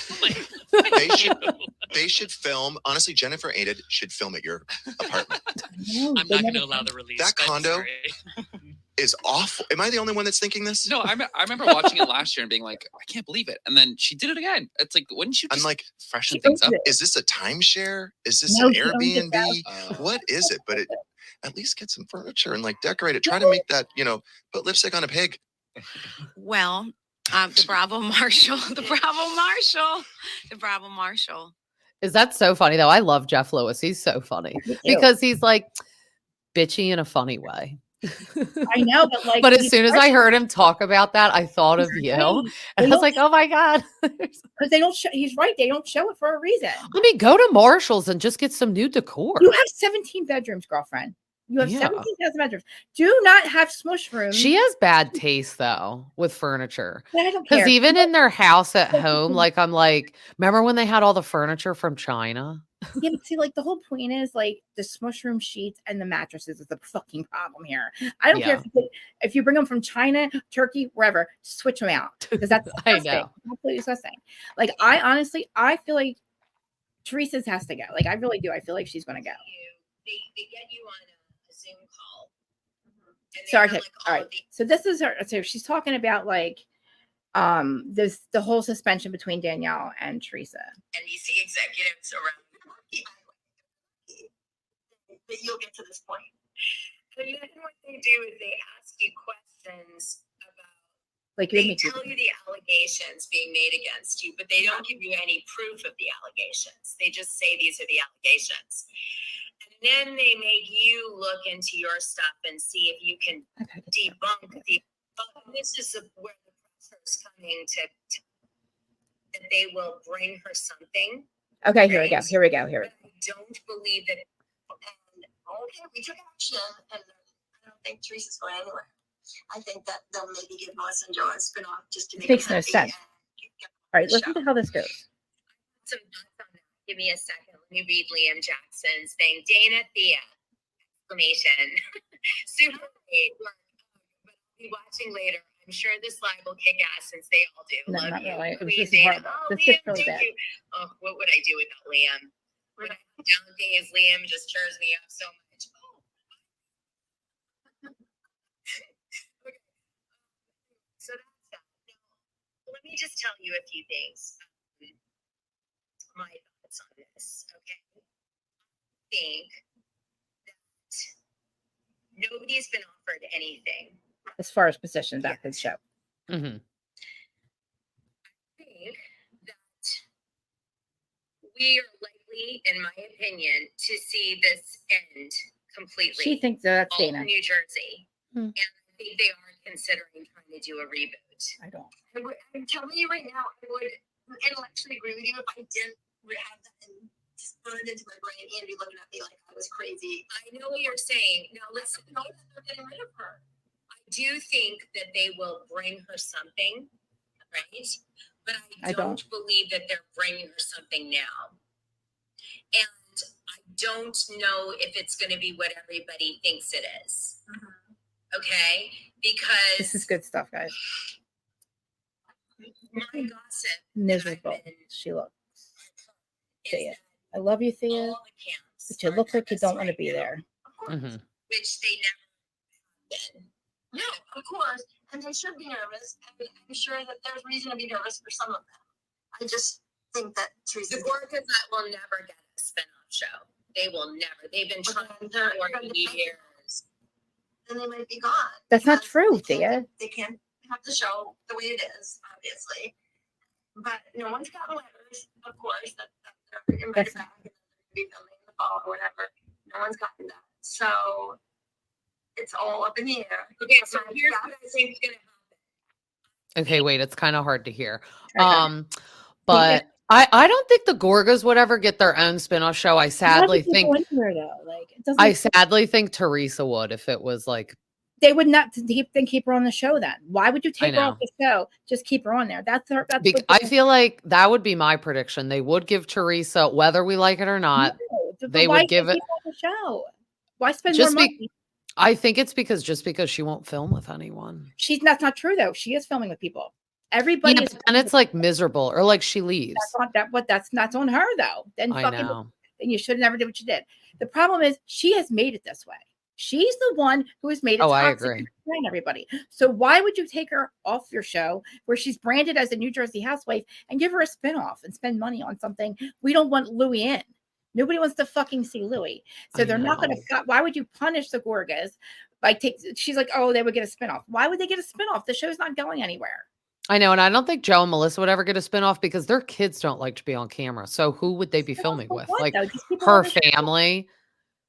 They should film. Honestly, Jennifer Aydin should film at your apartment. I'm not going to allow the release. That condo is awful. Am I the only one that's thinking this? No, I remember watching it last year and being like, I can't believe it. And then she did it again. It's like, wouldn't you just freshen things up? Is this a timeshare? Is this an Airbnb? What is it? But at least get some furniture and like decorate it. Try to make that, put lipstick on a pig. Well, the Bravo Marshal. Is that so funny though? I love Jeff Lewis. He's so funny because he's like bitchy in a funny way. I know, but like, but as soon as I heard him talk about that, I thought of you, and I was like, "Oh my God!" Because they don't. He's right. They don't show it for a reason. I mean, go to Marshall's and just get some new decor. You have 17 bedrooms, girlfriend. You have 17,000 bedrooms. Do not have smush rooms. She has bad taste though with furniture. But I don't care. Because even in their house at home, like I'm like, remember when they had all the furniture from China? Yeah, but see, like the whole point is like the smush room sheets and the mattresses is the fucking problem here. I don't care if you bring them from China, Turkey, wherever, switch them out because that's disgusting. I know. Absolutely disgusting. Like I feel like Teresa's has to go. Like I really do. I feel like she's going to go. They get you on a Zoom call. Sorry. Like, all right. So this is her. So she's talking about like the whole suspension between Danielle and Teresa. NBC executives around. That you'll get to this point. And then what they do is they ask you questions about, like they tell you the allegations being made against you, but they don't give you any proof of the allegations. They just say these are the allegations. And then they make you look into your stuff and see if you can debunk this is where the pressure's coming to that they will bring her something. Okay, here we go. But I don't believe that. Okay, we took action, and I don't think Teresa's going anywhere. I think that they'll maybe give Melissa and Joe a spinoff just to make makes no sense. All right, listen to how this goes. Some thoughts on that. Give me a second. Let me read Liam Jackson's thing. Dana Thea! Exclamation. Super great. But I'll be watching later. I'm sure this live will kick ass since they all do. No, Love not you. really. Queen This is Dana. horrible. This Liam, is really thank bad. you. Oh, what would I do without Liam? When I have down days, Liam just cheers me up so much. Okay. So that's that. Now, let me just tell you a few things. My thoughts on this, okay? I think that nobody's been offered anything. As far as positions after the show. Mm-hmm. I think that we are likely, in my opinion, to see this end completely. She thinks that's all Dana. New Jersey. And I think they are considering trying to do a reboot. I don't. I'm telling you right now, I would intellectually agree with you if I didn't have that and just burn it into my brain and be looking at me like I was crazy. I know what you're saying. Now listen. I know that they're getting rid of her. I do think that they will bring her something, right? But I don't believe that they're bringing her something now. And I don't know if it's going to be what everybody thinks it is. Okay? Because This is good stuff, guys. my gossip. Miserable. She looks. Thea. I love you, Thea. But you look like you don't want to be there. Mm-hmm. Which they never have been. No, of course. And they should be nervous. And I'm sure that there's reason to be nervous for some of them. I just think that Teresa. The Gorgas will never get a spinoff show. They will never. They've been trying for years. Then they might be gone. That's not true, Thea. They can't have the show the way it is, obviously. But no one's gotten letters, of course, that they're invited back and be filming in the fall or whatever. No one's gotten that. So it's all up in the air. Okay, so here's what I think is going to happen. Okay, wait, it's kind of hard to hear. But I don't think the Gorgas would ever get their own spinoff show. I sadly think Teresa would if it was like. They would not keep her on the show then. Why would you take her off the show? Just keep her on there. I feel like that would be my prediction. They would give Teresa, whether we like it or not, they would give it on the show. Why spend more money? I think it's because she won't film with anyone. That's not true though. She is filming with people. Everybody is, and it's like miserable or like she leaves. That's on her though. Then you should have never did what you did. The problem is she has made it this way. She's the one who has made it toxic. I agree. Everybody. So why would you take her off your show where she's branded as a New Jersey housewife and give her a spinoff and spend money on something? We don't want Louis in. Nobody wants to fucking see Louis. So they're not going to. Why would you punish the Gorgas? She's like, oh, they would get a spinoff. Why would they get a spinoff? The show's not going anywhere. I know. And I don't think Joe and Melissa would ever get a spinoff because their kids don't like to be on camera. So who would they be filming with? Like her family?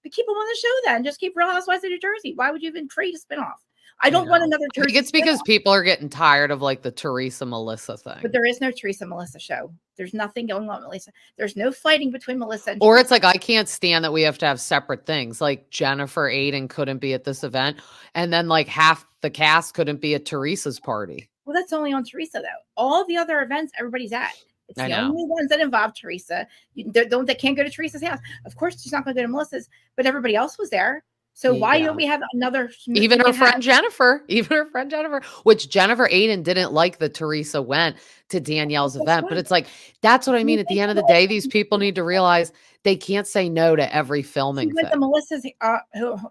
But keep them on the show then. Just keep Real Housewives of New Jersey. Why would you even create a spinoff? I don't want another Jersey. I think it's because people are getting tired of like the Teresa Melissa thing. But there is no Teresa Melissa show. There's nothing going on with Melissa. There's no fighting between Melissa and Or it's like I can't stand that we have to have separate things. Like Jennifer Aiden couldn't be at this event, and then like half the cast couldn't be at Teresa's party. Well, that's only on Teresa though. All the other events, everybody's at. It's the only ones that involve Teresa. They can't go to Teresa's house. Of course, she's not going to go to Melissa's, but everybody else was there. So why don't we have another? Even her friend Jennifer, which Jennifer Aiden didn't like that Teresa went to Danielle's event. But it's like, that's what I mean. At the end of the day, these people need to realize they can't say no to every filming thing. The Melissa's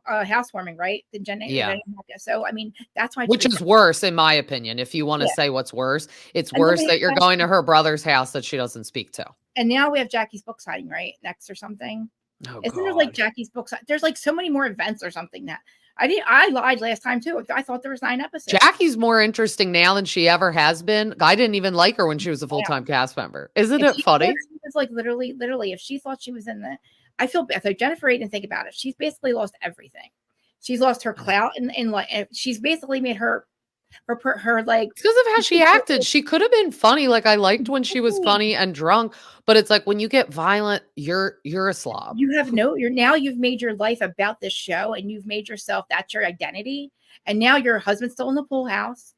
housewarming, right? The Jen. Yeah. So, I mean, that's why. Which is worse, in my opinion. If you want to say what's worse, it's worse that you're going to her brother's house that she doesn't speak to. And now we have Jackie's book signing, right? Next or something. Oh, Isn't there like Jackie's books? There's like so many more events or something that I lied last time too. I thought there was 9 episodes. Jackie's more interesting now than she ever has been. I didn't even like her when she was a full-time cast member. Isn't it funny? She was like literally, if she thought she was in the, I feel bad. So Jennifer Aiden, think about it. She's basically lost everything. She's lost her clout and like she's basically made her like because of how she acted. She could have been funny. Like I liked when she was funny and drunk, but it's like when you get violent, you're a slob. You've made your life about this show and you've made yourself, that's your identity. And now your husband's still in the pool house.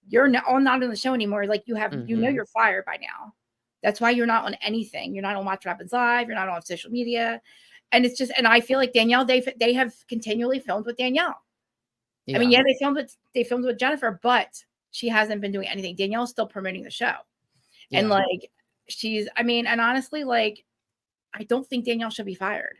You're not in the show anymore. Like you have, you're fired by now. That's why you're not on anything. You're not on Watch What Happens Live. You're not on social media. And it's just, and I feel like Danielle, they have continually filmed with Danielle. Yeah. I mean, they filmed with Jennifer, but she hasn't been doing anything. Danielle's still promoting the show. Yeah. And like, and honestly, like, I don't think Danielle should be fired.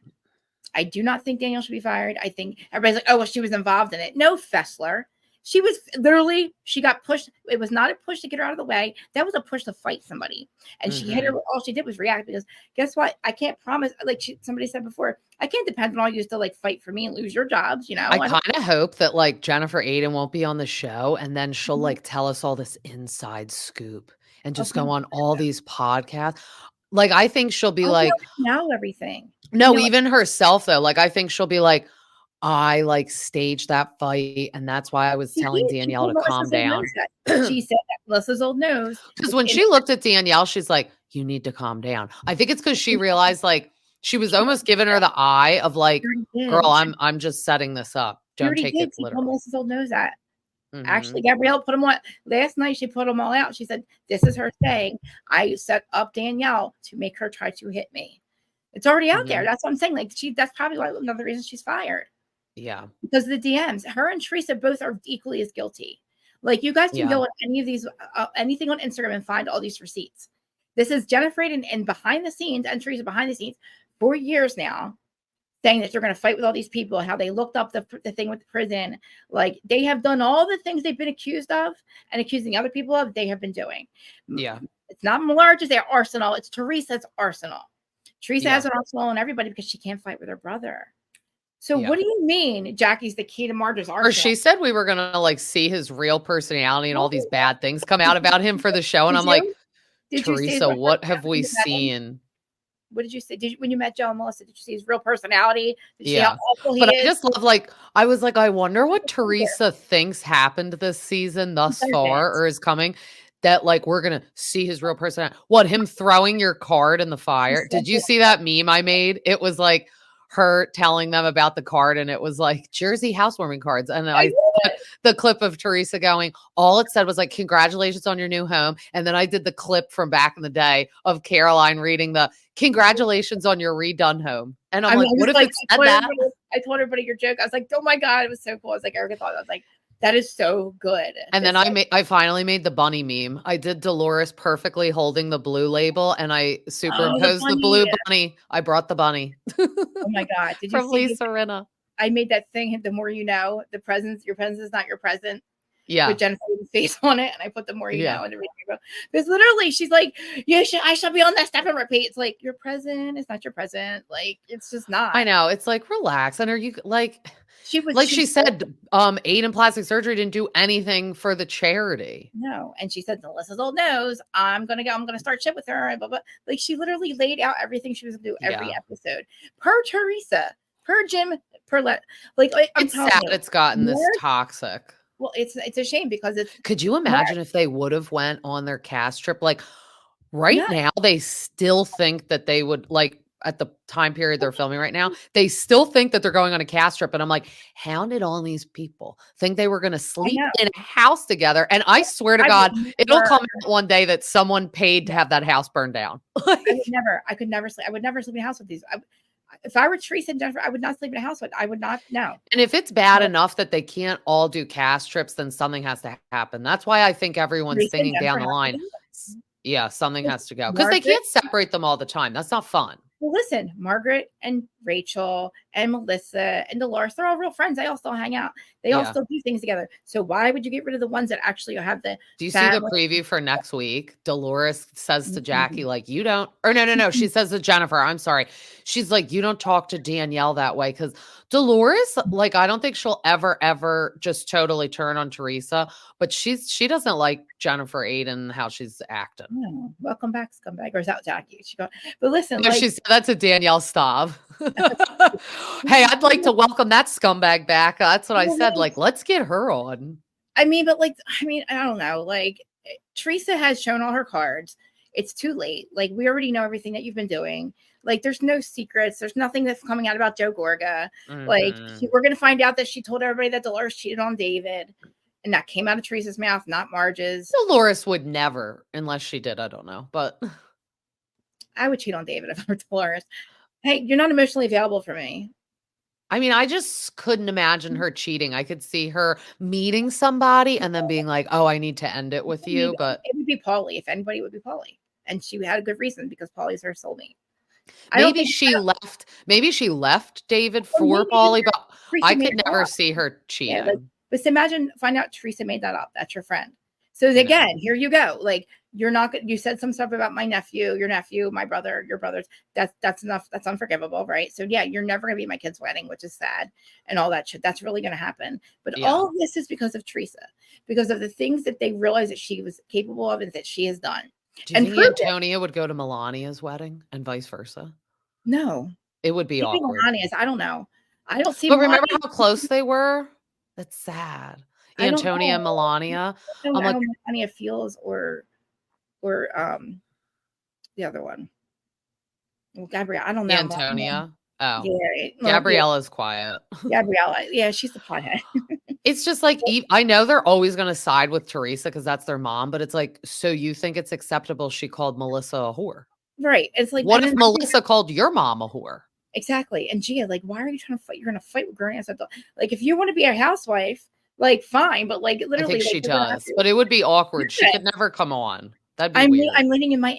I do not think Danielle should be fired. I think everybody's like, oh, well, she was involved in it. No, Fessler. She was literally, she got pushed. It was not a push to get her out of the way. That was a push to fight somebody. And she hit her. All she did was react because guess what? I can't promise, like somebody said before, I can't depend on all you to like fight for me and lose your jobs. You know, I kind of hope that like Jennifer Aiden won't be on the show and then she'll like tell us all this inside scoop and just go on all these podcasts. Like, I think she'll be like, know everything. No, even herself though. Like, I think she'll be like, I like staged that fight, and that's why I was telling Danielle to calm down. She said that Melissa's old nose. Because when she looked at Danielle, she's like, you need to calm down. I think it's because she realized like she was almost giving her the eye of like, girl, I'm just setting this up. Don't take it literally. Melissa's old nose at. Actually, Gabrielle put them on last night. She put them all out. She said, "This is her saying. I set up Danielle to make her try to hit me." It's already out there. That's what I'm saying. Like that's probably another reason she's fired. Yeah, because of the DMs. Her and Teresa both are equally as guilty. Like you guys can go on any of these, anything on Instagram and find all these receipts. This is Jennifer and behind the scenes and Teresa behind the scenes for years now, saying that they're going to fight with all these people, how they looked up the thing with the prison. Like they have done all the things they've been accused of and accusing other people of, they have been doing. Yeah. It's not Malarge's their arsenal. It's Teresa's arsenal. Teresa has an arsenal on everybody because she can't fight with her brother. So what do you mean Jackie's the key to Marge's arsenal? Or she said we were going to like see his real personality and all these bad things come out about him for the show. And I'm like, Teresa, what have we seen? What did you say? When you met Joe and Melissa, did you see his real personality? Did you see how awful he is? I just love, like, I was like, I wonder what Teresa thinks happened this season thus far or is coming. That like we're gonna see his real personality. What, him throwing your card in the fire? Did you see that meme I made? It was like her telling them about the card, and it was like Jersey housewarming cards. And I put the clip of Teresa going, all it said was like, congratulations on your new home. And then I did the clip from back in the day of Caroline reading the congratulations on your redone home. And I'm like, what if it said that? I told everybody your joke. I was like, oh my God, it was so cool. I was like, Erica thought, I was like, that is so good. And then I finally made the bunny meme. I did Dolores perfectly holding the blue label, and I superimposed the blue bunny. I brought the bunny. Oh my God! Did you from Lisa Rinna? I made that thing. The more you know, your presence is not your present. Yeah, with Jennifer's face on it, and I put the more you know in the reading. Because literally, she's like, I shall be on that step and repeat. It's like your present is not your present. Like it's just not. I know. It's like relax. And are you like? She said, Aiden plastic surgery didn't do anything for the charity. No. And she said, Melissa's old nose. I'm going to start shit with her. And blah, blah. Like she literally laid out everything she was going to do every episode per Teresa, per Jim, per it's sad it's gotten this toxic. Well, it's a shame because could you imagine if they would have went on their cast trip? Like now, they still think that they would like, at the time period they're filming right now, they still think that they're going on a cast trip. And I'm like, how did all these people think they were going to sleep in a house together? And I swear to God, it'll come out one day that someone paid to have that house burned down. I could never sleep. I would never sleep in a house with these. If I were Teresa and Jennifer, I would not sleep in a house with. I would not. No. And if it's bad enough that they can't all do cast trips, then something has to happen. That's why I think everyone's Teresa thinking down the line. Yeah, something has to go because they can't separate them all the time. That's not fun. Well, listen, Margaret and Rachel and Melissa and Dolores, they're all real friends. They all still hang out. They all still do things together. So why would you get rid of the ones that actually have the Do you see the preview for next week? Dolores says to Jackie, like, you don't, or no. She says to Jennifer, I'm sorry. She's like, you don't talk to Danielle that way. Because Dolores, like, I don't think she'll ever just totally turn on Teresa, but she doesn't like Jennifer Aiden, how she's acting. Oh, welcome back, scumbag. Or is that Jackie? But listen, no, she said that to Danielle Staub. Hey, I'd like to welcome that scumbag back. That's what I said. Like, let's get her on. I mean, I don't know. Like, Teresa has shown all her cards. It's too late. Like, we already know everything that you've been doing. Like, there's no secrets. There's nothing that's coming out about Joe Gorga. Like, we're going to find out that she told everybody that Dolores cheated on David. And that came out of Teresa's mouth, not Marge's. Dolores would never, unless she did. I don't know. But I would cheat on David if I were Dolores. Hey, you're not emotionally available for me. I mean, I just couldn't imagine her cheating. I could see her meeting somebody and then being like, oh, I need to end it with you. But it would be Paulie. If anybody, it would be Paulie. And she had a good reason because Paulie's her soulmate. Maybe she left David for Paulie, but I could never see her cheating. Yeah, but imagine, find out Teresa made that up. That's your friend. So again, here you go. Like, you said some stuff about my nephew, your nephew, my brother, your brothers. That's enough. That's unforgivable, right? So yeah, you're never going to be at my kid's wedding, which is sad, and all that shit. That's really going to happen. But all of this is because of Teresa, because of the things that they realized that she was capable of and that she has done. Do you think Antonia would go to Melania's wedding and vice versa? No. It would be awkward. Melania's, I don't know. I don't see. But remember how close they were? That's sad. Antonia and Melania. I'm like, Melania feels or the other one. Well, Gabrielle, I don't know. Antonia. Oh, Yeah, well, Gabriella's quiet. Gabriella. Yeah, she's the pothead. It's just like, I know they're always going to side with Teresa because that's their mom, but it's like, so you think it's acceptable she called Melissa a whore? Right. It's like, what if Melissa called your mom a whore? Exactly. And Gia, like, why are you trying to fight? You're going to fight with grown ass adults. Like, if you want to be a housewife, like, fine, but like, literally, I think she like, does, but it would be awkward. She could never come on. That'd be weird. I'm leaning in my,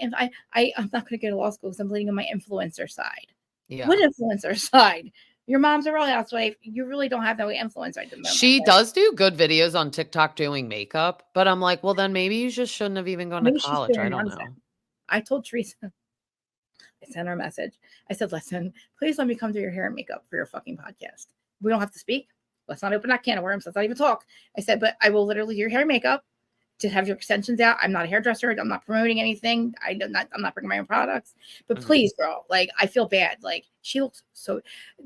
I'm not going to go to law school because I'm leaning on my influencer side. Yeah. What influencer side? Your mom's a real housewife. You really don't have no influence right at the moment. She does do good videos on TikTok doing makeup, but I'm like, well, then maybe you just shouldn't have even gone to college. I don't know. I told Teresa, I sent her a message. I said, listen, please let me come do your hair and makeup for your fucking podcast. We don't have to speak. Let's not open that can of worms. Let's not even talk. I said, but I will literally do your hair and makeup to have your extensions out. I'm not a hairdresser. I'm not promoting anything. I'm not bringing my own products. But please, girl, like, I feel bad. Like, she looks so.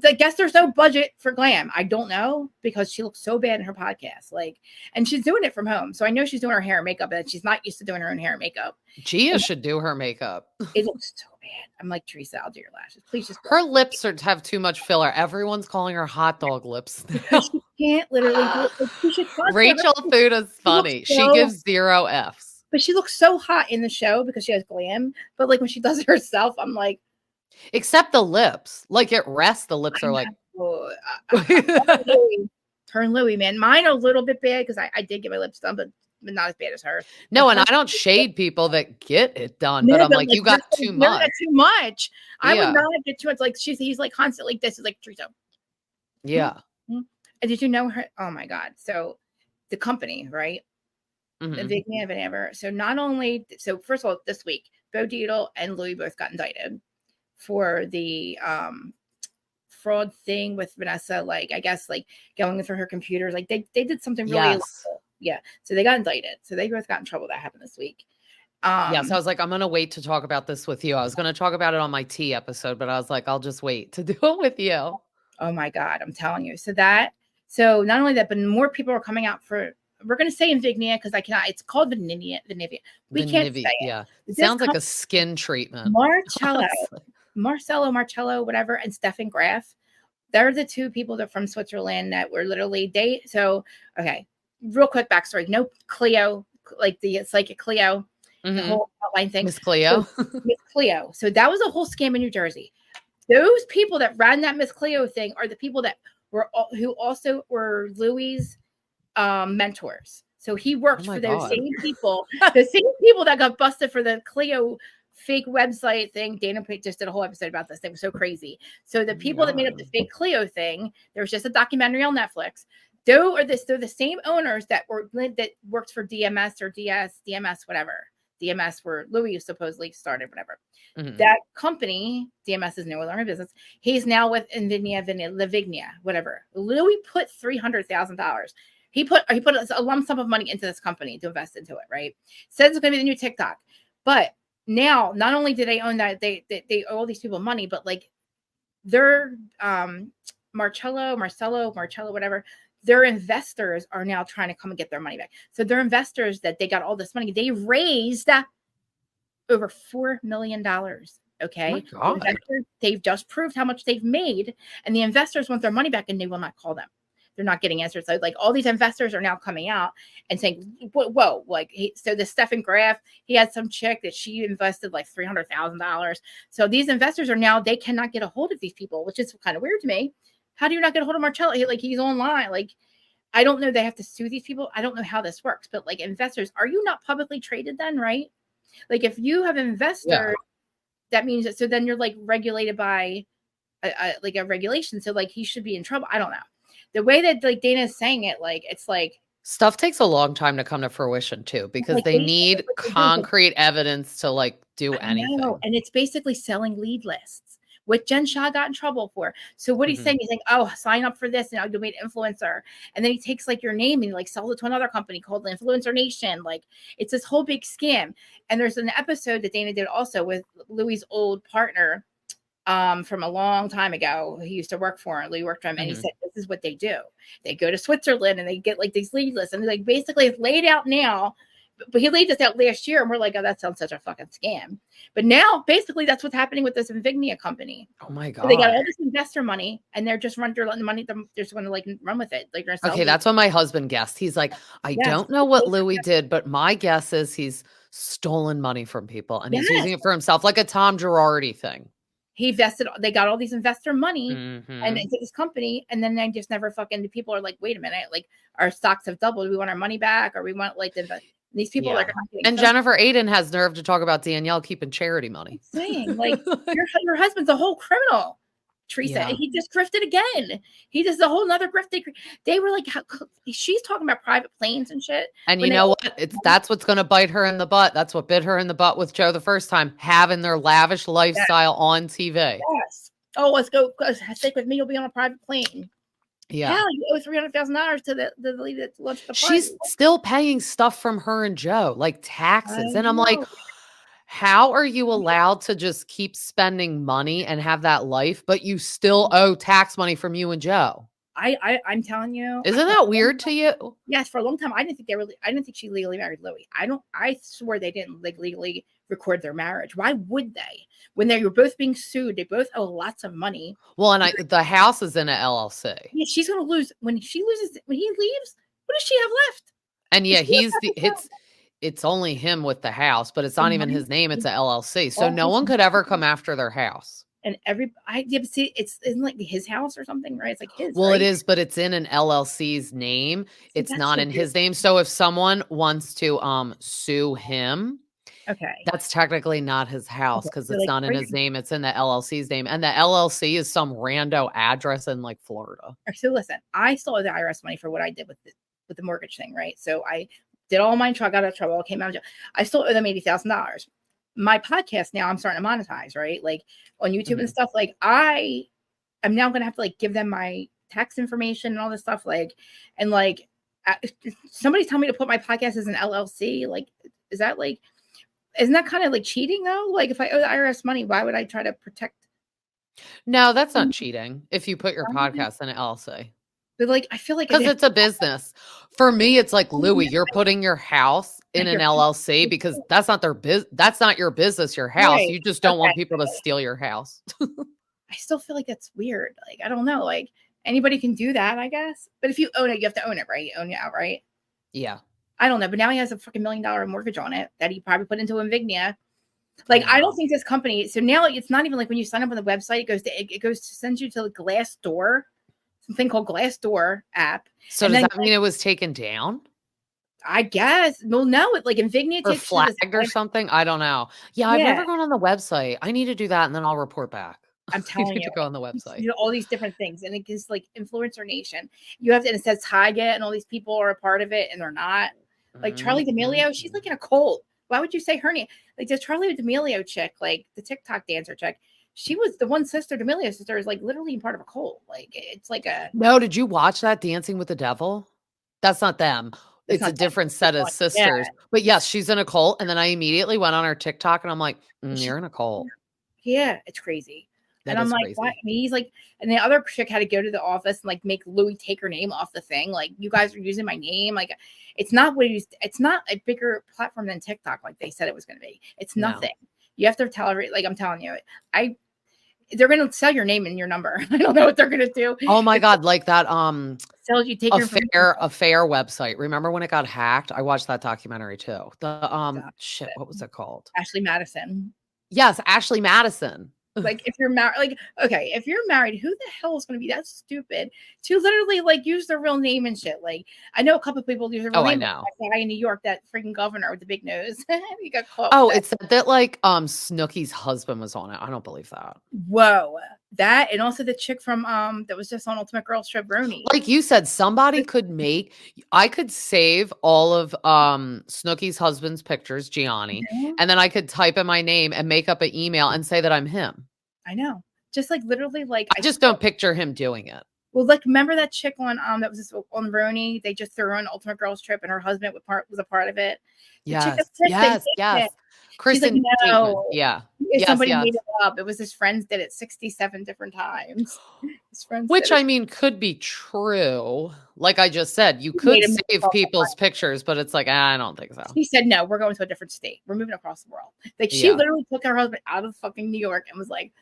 I guess there's no budget for glam. I don't know, because she looks so bad in her podcast. Like, and she's doing it from home, so I know she's doing her hair and makeup, and she's not used to doing her own hair and makeup. Gia should do her makeup. It looks so bad. I'm like, Teresa, I'll do your lashes. Please just. Her lips have too much filler. Everyone's calling her hot dog lips. She can't literally do it. Rachel Fuda's funny. She gives 0 Fs. But she looks so hot in the show because she has glam. But like when she does it herself, I'm like. Except the lips. Like at rest, the lips are like. Her and Louie, man. Mine are a little bit bad because I did get my lips done, but not as bad as hers. No, and I don't shade people that get it done, but I'm like, you got too much. Too much. I would not get too much. Like he's like constantly like this. Is like Teresa. Yeah. Mm-hmm. And did you know her? Oh my God. So the company, right? The Vignia whatever. So not only, so first of all, this week, Bo Dietl and Louis both got indicted for the fraud thing with Vanessa. Like, I guess, like going through her computers. Like they did something really illegal. Yeah. So they got indicted. So they both got in trouble. That happened this week. Yes, I was like, I'm going to wait to talk about this with you. I was going to talk about it on my tea episode, but I was like, I'll just wait to do it with you. Oh my God, I'm telling you. So not only that, but more people are coming out for, we're going to say Invignia because I cannot, it's called Vanivia. We can't say it. Yeah. It sounds like a skin treatment. Marcello, whatever, and Stefan Graf. They're the two people that from Switzerland that were literally okay. Real quick backstory. No Cleo, like the psychic Cleo, the whole outline thing. Miss Cleo. Miss Cleo. So that was a whole scam in New Jersey. Those people that ran that Miss Cleo thing are the people that who also were Louis' mentors. So he worked for those same people, the same people that got busted for the Cleo fake website thing. Dana just did a whole episode about this. They were so crazy. So the people that made up the fake Cleo thing, there was just a documentary on Netflix. They're the same owners that worked for DMS or DMS, whatever. DMS where Louis supposedly started, whatever. That company, DMS is no longer in business. He's now with Invignia, whatever. Louis put $300,000. He put a lump sum of money into this company to invest into it, right? Says it's going to be the new TikTok. But now, not only do they own that, they owe all these people money, but like their Marcello, whatever, their investors are now trying to come and get their money back. So their investors that they got all this money, they raised over $4 million. Okay. Oh my God. They've just proved how much they've made, and the investors want their money back and they will not call them. They're not getting answers. So like all these investors are now coming out and saying, whoa, like, so the Stefan Graf, he had some chick that she invested like $300,000. So these investors are now, they cannot get a hold of these people, which is kind of weird to me. How do you not get a hold of Marcello? He's online. Like, I don't know. They have to sue these people. I don't know how this works, but like investors, are you not publicly traded then? Right. Like if you have investors, that means that, so then you're like regulated by a regulation. So like he should be in trouble. I don't know. The way that like Dana is saying it, like, it's like stuff takes a long time to come to fruition too, because like, they need concrete evidence to like do anything. And it's basically selling lead lists, what Jen Shah got in trouble for. So what he's saying, he's like, oh, sign up for this and you'll be an influencer. And then he takes like your name and like sells it to another company called the Influencer Nation. Like it's this whole big scam. And there's an episode that Dana did also with Louis' old partner from a long time ago. He used to work for him. Louis worked for him, and he said, this is what they do. They go to Switzerland and they get like these lead lists. And like basically it's laid out now But he laid this out last year, and we're like, oh, that sounds such a fucking scam. But now, basically, that's what's happening with this Invignia company. Oh my God. So they got all this investor money, and they're just running the money. They're just going to like run with it. Like, okay, that's what my husband guessed. He's like, I don't know what Louis did, but my guess is he's stolen money from people and he's using it for himself, like a Tom Girardi thing. He vested. They got all these investor money and into this company, and then they just never fucking. People are like, wait a minute, like our stocks have doubled. We want our money back, or we want like these people are like. And Jennifer Aiden has nerve to talk about Danielle keeping charity money. Saying like your husband's a whole criminal, Teresa. And he just grifted again. He does a whole nother grift. They were like, she's talking about private planes and shit. And you know what? That's what's going to bite her in the butt. That's what bit her in the butt with Joe the first time, having their lavish lifestyle on TV. Yes. Oh, let's go. Stick with me. You'll be on a private plane. Yeah. Hell, you owe $300,000 to the lady that launched the party. She's still paying stuff from her and Joe, like taxes. And I'm like, how are you allowed to just keep spending money and have that life, but you still owe tax money from you and Joe? I'm telling you. Isn't that weird to you? Yes, for a long time I didn't think she legally married Louis. I swore they didn't legally record their marriage. Why would they? When they were both being sued, they both owe lots of money. Well, and the house is in an LLC. Yeah, she's gonna lose when he leaves. What does she have left? And yeah, it's only him with the house, but it's not even his name. It's a LLC. So no one could ever come after their house. And isn't like his house or something, right? It's like his. Well, right? it is, but it's in an LLC's name. It's not in his name. So if someone wants to sue him, that's technically not his house because it's not in his name. It's in the LLC's name, and the LLC is some rando address in like Florida. So listen, I stole the IRS money for what I did with the mortgage thing, right? So I did all mine. I got out of trouble. Came out of jail. I still owe them $80,000. My podcast now I'm starting to monetize, right? Like on YouTube and stuff. Like I am now going to have to like give them my tax information and all this stuff. Like, and like somebody's telling me to put my podcast as an LLC. Like, isn't that kind of like cheating though? Like if I owe the IRS money, why would I try to protect? No, that's not cheating. If you put your podcast in an LLC. But like, I feel like because it's a business. For me, it's like Louis, you're putting your house in an LLC because that's not their business. That's not your business, your house. Right. You just don't want people to steal your house. I still feel like that's weird. Like, I don't know. Like anybody can do that, I guess. But if you own it, you have to own it, right? You own it outright. Yeah. I don't know. But now he has a fucking $1 million mortgage on it that he probably put into Invignia. Like, I don't think this company. So now it's not even like when you sign up on the website, it goes to send you to the Glassdoor. Something called Glassdoor app. So does that mean it was taken down? I guess. Well, no, it like Invignia or flagged or something. I don't know. Yeah, I've never gone on the website. I need to do that and then I'll report back. I'm telling you, to go on the website. You know, all these different things, and it gives like Influencer Nation. You have to, and it says Tyga, and all these people are a part of it, and they're not. Like Charlie D'Amelio, she's like in a cult. Why would you say her name? Like the Charlie D'Amelio chick, like the TikTok dancer chick. She was the one sister, D'Amelio sister, is like literally part of a cult. Like it's like a. No, did you watch that Dancing with the Devil? That's not them. It's a different set of sisters. Yeah. But yes, she's in a cult. And then I immediately went on her TikTok and I'm like, you're in a cult. Yeah, it's crazy. That and I'm like, crazy. What? And he's like, and the other chick had to go to the office and like make Louis take her name off the thing. Like, you guys are using my name. Like, it's not it's not a bigger platform than TikTok, like they said it was going to be. It's nothing. No. You have to tell every, like I'm telling you, they're going to sell your name and your number. I don't know what they're going to do. Oh my God. Like that, sells you take a fair website. Remember when it got hacked? I watched that documentary too. The, shit, what was it called? Ashley Madison. Yes. Ashley Madison. Like if you're married, like, okay, if you're married, who the hell is going to be that stupid to literally like use their real name and shit? Like, I know a couple of people use their real name. I know. That guy in New York, that freaking governor with the big nose, he got caught. Oh, it's that like Snooki's husband was on it. I don't believe that. Whoa, that and also the chick from that was just on Ultimate Girls Trip, RHONJ. Like you said, somebody I could save all of Snooki's husband's pictures, Gianni, and then I could type in my name and make up an email and say that I'm him. I know. Just like literally like I just don't picture him doing it. Well, like, remember that chick on that was just on RHONJ? They just threw her on Ultimate Girls Trip, and her husband was a part of it. The chick Yes, that yes, yes. She's like, Kristen Tateman. no, Yeah. if Yes, somebody yes. made it up. It was his friends did it 67 different times. His friends Which did I it. mean could be true. Like I just said, you He could made him save fall people's pictures, but it's like, I don't think so. He said, no, we're going to a different state. We're moving across the world. Like, she Yeah. literally took her husband out of fucking New York and was like,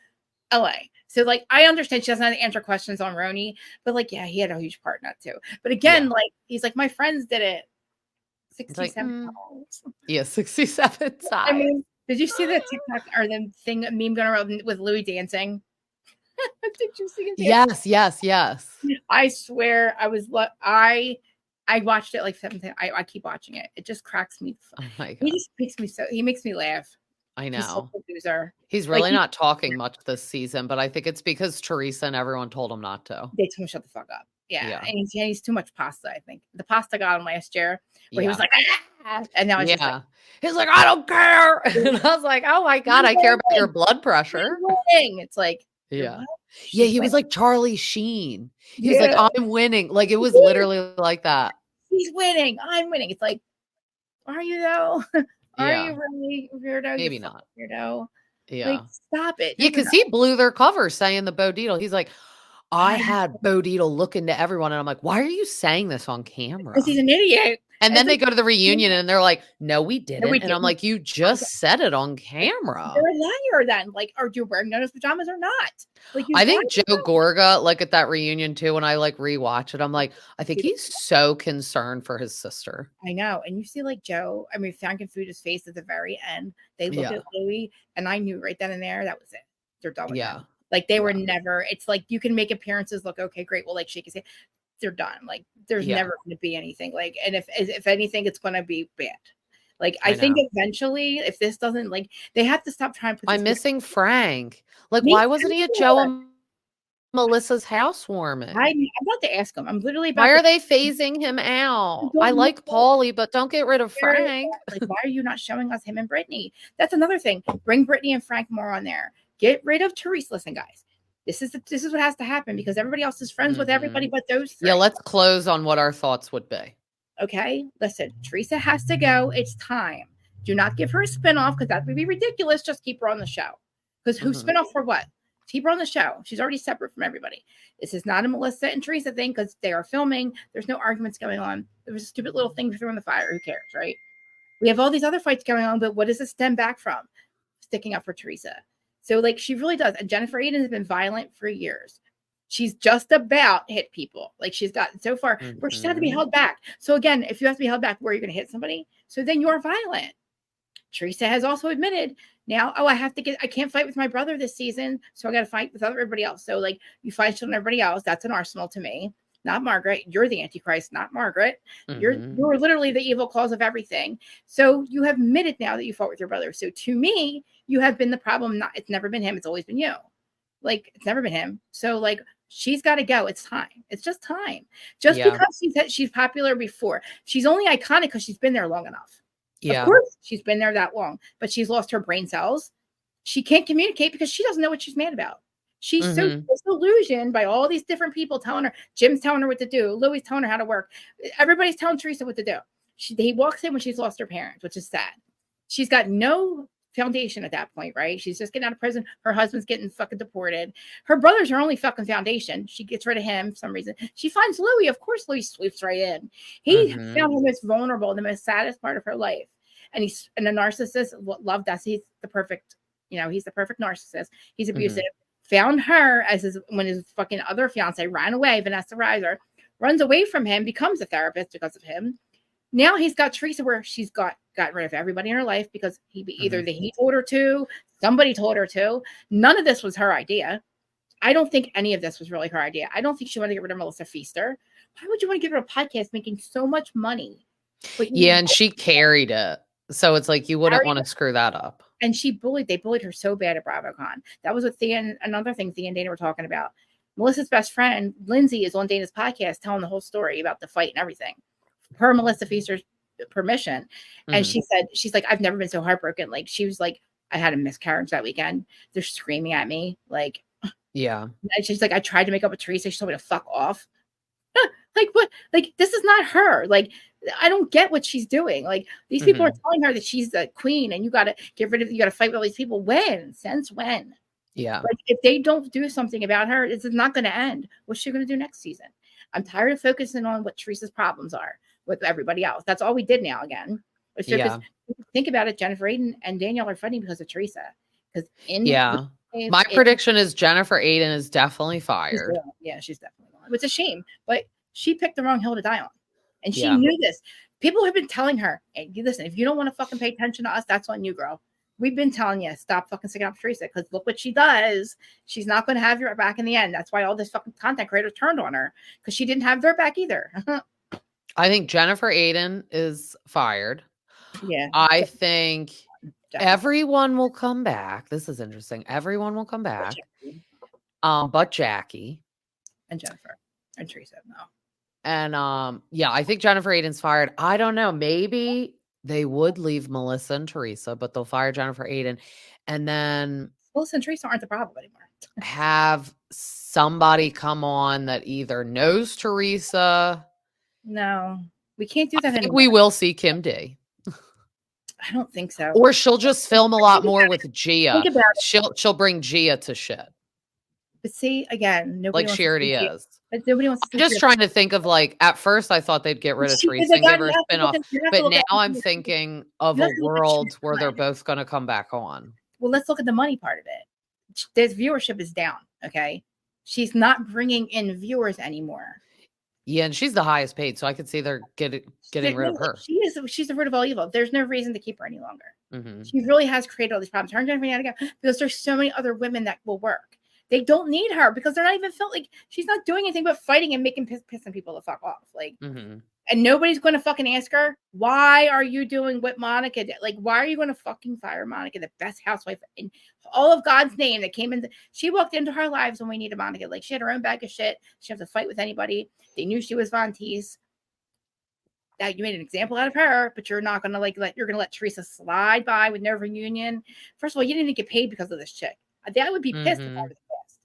LA. So, like, I understand she doesn't have to answer questions on RHONJ, but, like, yeah, he had a huge part in that too. But again, Yeah. like, he's like, my friends did it It's like, 67 times. yeah, 67 times. I mean, did you see the TikTok or the thing meme going around with Louis dancing? Did you see him dance? Yes. I swear I watched it like 7 times. I keep watching it. It just cracks me. Oh my He God. just makes me laugh. I He's such know. a loser. He's Like, really not talking much this season, but I think it's because Teresa and everyone told him not to. They told him shut the fuck up. Yeah. Yeah. And he's too much pasta, I think. The pasta got him last year where he Yeah. was like, ah! And now it's just like, He's like, I don't care. And I was like, oh my God, I care about your blood pressure. winning. It's like, Yeah. what? Yeah, She's he was winning. like Charlie Sheen. He was like, Yeah. I'm winning. Like, it was literally like that. He's winning. I'm winning. It's like, are you though? Are Yeah. you really weirdo? Maybe You not. weirdo. Yeah. Like, stop it. Yeah, No, because he blew their cover saying the Bo Dietl. He's like, I had Bo Dietl look into everyone. And I'm like, why are you saying this on camera? because he's an idiot. And then they go to the reunion and they're like, no, we didn't. we And I'm didn't. like, you just said it on camera. You're a liar then. Like, are you wearing those pajamas or not? Like, you I think lied. Joe Gorga, like at that reunion too, when I like rewatch it, I'm like, I think he's so concerned for his sister. I know. And you see, like, Joe, I mean, Frank and Fuda's face at the very end. They look at Louis, and I knew right then and there that was it. They're done with him. Like, they were never, it's like you can make appearances look okay, great. Well, like she can say, they're done. Like, there's never going to be anything. Like, and if anything, it's going to be bad. Like, I think eventually, if this doesn't, like, they have to stop trying to put I'm missing Frank. Like, Me why wasn't he at too. Joe and Melissa's housewarming? I'm about to ask him. I'm literally about Why to are they phasing him out? I don't like know. Paulie, but don't get rid of Frank. Like, why are you not showing us him and Brittany? That's another thing. Bring Brittany and Frank more on there. Get rid of Teresa. Listen, guys, this is what has to happen because everybody else is friends with everybody but those three. Yeah, let's close on what our thoughts would be. Okay, listen, Teresa has to go. It's time. Do not give her a spinoff because that would be ridiculous. Just keep her on the show. Because who spinoff for what? Keep her on the show. She's already separate from everybody. This is not a Melissa and Teresa thing because they are filming. There's no arguments going on. There was a stupid little thing thrown in the fire. Who cares, right? We have all these other fights going on, but what does it stem back from? Sticking up for Teresa. So, like, she really does. And Jennifer Aiden has been violent for years. She's just about hit people. Like, she's gotten so far where she's had to be held back. So, again, if you have to be held back, where are you going to hit somebody? So then you're violent. Teresa has also admitted now, I can't fight with my brother this season. So I got to fight with everybody else. So, like, you fight on everybody else. That's an arsenal to me. Not Margaret. You're the Antichrist, not Margaret. You're literally the evil cause of everything. So you have admitted now that you fought with your brother. So to me, you have been the problem. It's never been him. It's always been you. Like, it's never been him. So, like, she's got to go. It's time. It's just time. Just because she's popular before. She's only iconic because she's been there long enough. Yeah. Of course, she's been there that long, but she's lost her brain cells. She can't communicate because she doesn't know what she's mad about. She's so disillusioned by all these different people telling her. Jim's telling her what to do. Louis telling her how to work. Everybody's telling Teresa what to do. He walks in when she's lost her parents, which is sad. She's got no foundation at that point, right? She's just getting out of prison. Her husband's getting fucking deported. Her brother's her only fucking foundation. She gets rid of him for some reason. She finds Louis. Of course, Louis sweeps right in. He found her most vulnerable, the most saddest part of her life. And he's a narcissist. Love that. He's the perfect, he's the perfect narcissist. He's abusive. Found her when his fucking other fiance ran away. Vanessa Reiser runs away from him, becomes a therapist because of him. Now he's got Teresa where she's got rid of everybody in her life because he told her to, somebody told her to. None of this was her idea. I don't think any of this was really her idea. I don't think she wanted to get rid of Melissa Feaster. Why would you want to give her a podcast making so much money? And she carried it. So it's like you wouldn't want to screw that up. And they bullied her so bad at BravoCon. That was what another thing Thea and Dana were talking about. Melissa's best friend, Lindsay, is on Dana's podcast telling the whole story about the fight and everything. Per Melissa Feaster's permission. And she's like, I've never been so heartbroken. Like, she was like, I had a miscarriage that weekend. They're screaming at me. Like, Yeah. And she's like, I tried to make up with Teresa. She told me to fuck off. Like what? Like this is not her. Like I don't get what she's doing. Like these people are telling her that she's the queen and you got to get rid of, you got to fight with all these people. When? Since when? Yeah. Like if they don't do something about her, it's not going to end. What's she going to do next season? I'm tired of focusing on what Teresa's problems are with everybody else. That's all we did now again. Think about it. Jennifer Aiden and Danielle are fighting because of Teresa. Because my prediction is Jennifer Aiden is definitely fired. She's definitely gone. It's a shame, but she picked the wrong hill to die on. And she knew this. People have been telling her, hey, listen, if you don't want to fucking pay attention to us, that's on you, girl. We've been telling you, stop fucking sticking up for Teresa, because look what she does. She's not going to have your back in the end. That's why all this fucking content creators turned on her, because she didn't have their back either. I think Jennifer Aiden is fired. Yeah. I think everyone will come back. This is interesting. Everyone will come back. But Jackie. And Jennifer. And Teresa, no. And I think Jennifer Aiden's fired. I don't know. Maybe they would leave Melissa and Teresa, but they'll fire Jennifer Aiden. And then Melissa and Teresa aren't the problem anymore. Have somebody come on that either knows Teresa. No, we can't do that anymore. We will see Kim D. I don't think so. Or she'll just film a lot more with Gia. She'll bring Gia to shit. But see, again, nobody like she already is. But nobody wants to. I'm just trying to think of like, at first I thought they'd get rid of Teresa and give her a spinoff. But now I'm thinking of a world where they're both going to come back on. Well, let's look at the money part of it. This viewership is down. Okay. She's not bringing in viewers anymore. Yeah, and she's the highest paid, so I could see they're getting rid of her. She's the root of all evil. There's no reason to keep her any longer. Mm-hmm. She really has created all these problems. Her and Jennifer because there's so many other women that will work. They don't need her because they're not even felt like she's not doing anything but fighting and making pissing people the fuck off. Like, and nobody's going to fucking ask her, why are you doing what Monica did? Like, why are you going to fucking fire Monica, the best housewife in all of God's name that came in? She walked into our lives when we needed Monica. Like, she had her own bag of shit. She didn't have to fight with anybody. They knew she was Von Teese. That you made an example out of her, but you're not going to you're going to let Teresa slide by with no reunion. First of all, you didn't even get paid because of this chick. That would be pissed if I was pissed.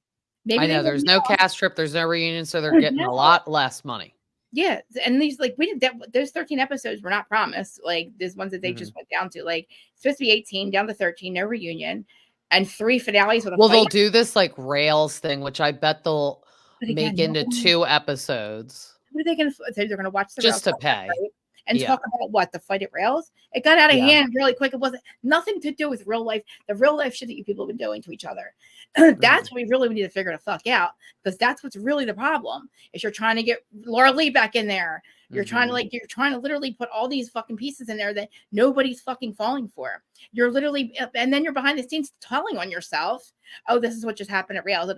Maybe I know there's no cast trip, there's no reunion, so they're getting a lot less money. Yeah, and these we did that. Those 13 episodes were not promised. Like there's ones that they just went down to. Like it's supposed to be 18 down to 13, no reunion, and 3 finales with a fight. They'll do this like Rails thing, which I bet they'll make into 2 episodes. What are they going to? They're going to watch the just to pay. And talk about what the fight at Rails. It got out of hand really quick. It wasn't nothing to do with real life. The real life shit that you people have been doing to each other. That's what we really need to figure the fuck out, because that's what's really the problem. Is you're trying to get Laura Lee back in there. You're trying to literally put all these fucking pieces in there that nobody's fucking falling for. You're literally, and then you're behind the scenes telling on yourself. Oh, this is what just happened at Rails.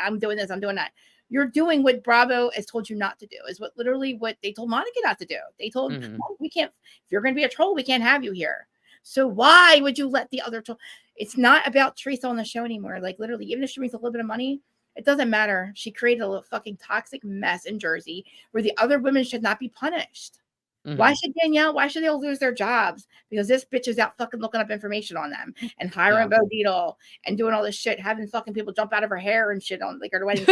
I'm doing this. I'm doing that. You're doing what Bravo has told you not to do, is what they told Monica not to do. They told we can't, if you're going to be a troll, we can't have you here. So why would you let the other troll? It's not about Teresa on the show anymore. Like literally, even if she brings a little bit of money, it doesn't matter. She created a little fucking toxic mess in Jersey where the other women should not be punished. Why should they all lose their jobs? Because this bitch is out fucking looking up information on them and hiring Bo Dietl and doing all this shit, having fucking people jump out of her hair and shit on like her wedding.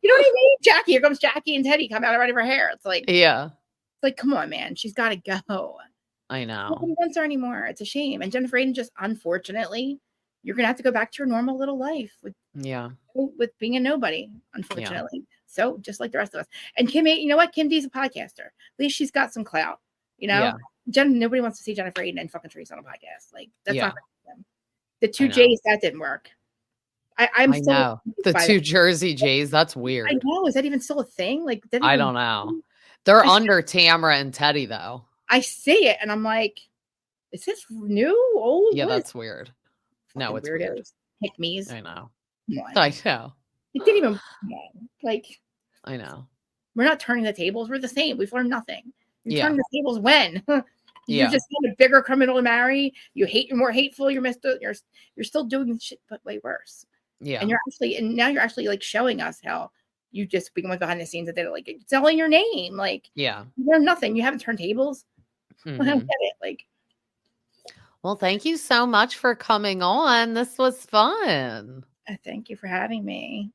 You know what I mean? Jackie, here comes Jackie and Teddy come out of her hair. It's like, it's like, come on, man. She's got to go. I know. Nobody wants her anymore. It's a shame. And Jennifer Aiden, just unfortunately, you're going to have to go back to your normal little life with being a nobody, unfortunately. Yeah. So just like the rest of us. And Kim, you know what? Kim D's a podcaster. At least she's got some clout. You know, nobody wants to see Jennifer Aiden and fucking Teresa on a podcast. Like that's not them. The 2 J's that didn't work. I know the 2 Jersey Jays. That's weird. I know. Is that even still a thing? Like I don't know. They're under Tamara and Teddy though. I see it and I'm like, is this new? Old? Yeah, that's weird. No, it's weird. Pick me's. I know. I know. It didn't even like. I know. We're not turning the tables. We're the same. We've learned nothing. You turn the tables when you just need a bigger criminal to marry. You're more hateful. You're still doing shit, but way worse. Yeah. And now you're actually like showing us how you just become behind the scenes that they're like selling your name. Like, you learn nothing. You haven't turned tables. I don't get it. Like, well, thank you so much for coming on. This was fun. Thank you for having me.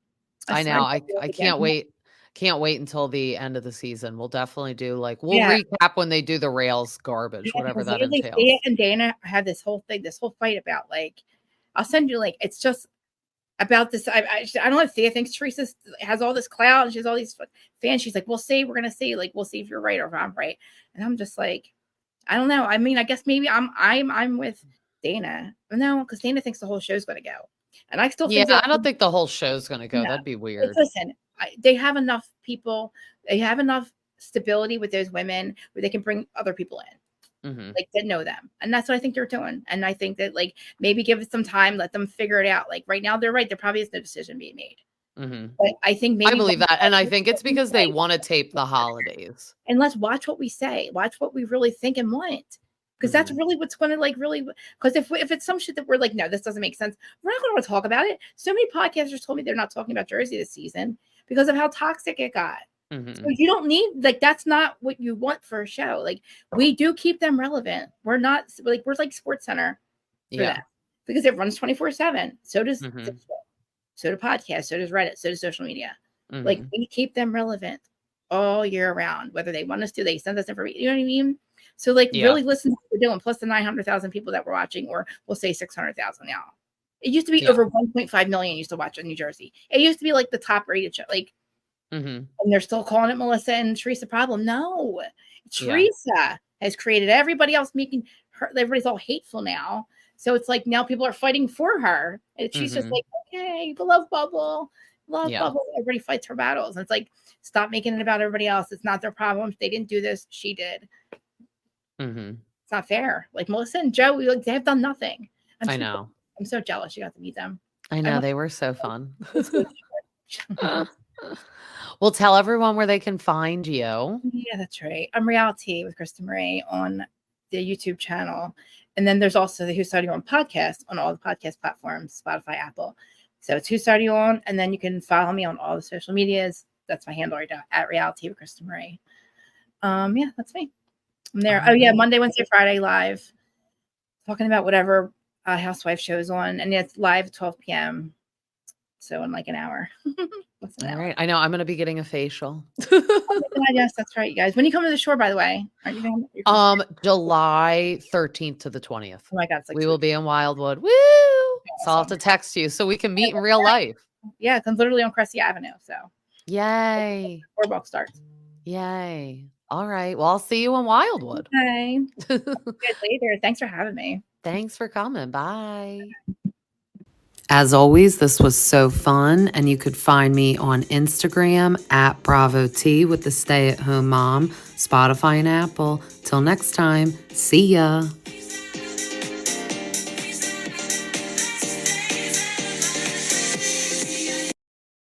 I know. I again. can't wait. Can't wait until the end of the season. We'll definitely do we'll Yeah. recap when they do the rails garbage, Yeah, whatever because that lately, entails. Thea and Dana had this whole fight about I'll send you it's just about this. I don't know if Thea thinks Teresa has all this clout and she has all these fans. She's like, we'll see. We're gonna see. We'll see if you're right or if I'm right. And I'm just like, I don't know. I mean, I guess maybe I'm with Dana. No, because Dana thinks the whole show's gonna go, and I still think I don't think the whole show's gonna go. No. That'd be weird. Listen, they have enough people. They have enough stability with those women where they can bring other people in. That know them, and that's what I think they're doing. And I think that maybe give it some time, let them figure it out. Right now, they're right. There probably is no decision being made. But I think maybe I believe that, and I think it's because they want to tape the holidays. And let's watch what we say, watch what we really think and want, because that's really what's going to really. Because if it's some shit that we're no, this doesn't make sense, we're not going to talk about it. So many podcasters told me they're not talking about Jersey this season because of how toxic it got. So you don't need that's not what you want for a show. We do keep them relevant. We're not we're like Sports Center for that because it runs 24/7. So does the show. So do podcasts. So does Reddit. So does social media. We keep them relevant all year round, whether they want us to. They send us information. You know what I mean? So really listen to what we're doing. Plus the 900,000 people that we're watching, or we'll say 600,000 now. It used to be over 1.5 million used to watch in New Jersey. It used to be the top rated show. And they're still calling it Melissa and Teresa problem. No, Teresa has created everybody else making her. Everybody's all hateful now. So it's now people are fighting for her. And she's just okay, the love bubble. Everybody fights her battles. And it's stop making it about everybody else. It's not their problem. They didn't do this. She did. It's not fair. Melissa and Joe, they have done nothing. I know. I'm so jealous you got to meet them. I know. They were so fun. Well, tell everyone where they can find you. Yeah, that's right. I'm RealiTea with Krista Marie on the YouTube channel. And then there's also the Whose Side Are You On podcast on all the podcast platforms, Spotify, Apple. So it's Whose Side Are You On? And then you can follow me on all the social medias. That's my handle right now, at RealiTea with Krista Marie. Yeah, that's me. I'm there. Oh, yeah, Monday, Wednesday, Friday, live. Talking about whatever housewife shows on. And it's live at 12 p.m. So in an hour. All right. I know I'm going to be getting a facial. Yes, that's right, you guys. When you come to the shore, by the way, aren't you going? July 13th to the 20th. Oh my God. We will be in Wildwood. Woo! So I'll have to text you so we can meet in real life. Yeah, it's literally on Cressy Avenue. So yay. Boardwalk starts. Yay. All right. Well, I'll see you in Wildwood. Okay. Good later. Thanks for having me. Thanks for coming. Bye. As always, this was so fun, and you could find me on Instagram at BravoT with the Stay at Home Mom, Spotify and Apple. Till next time, see ya.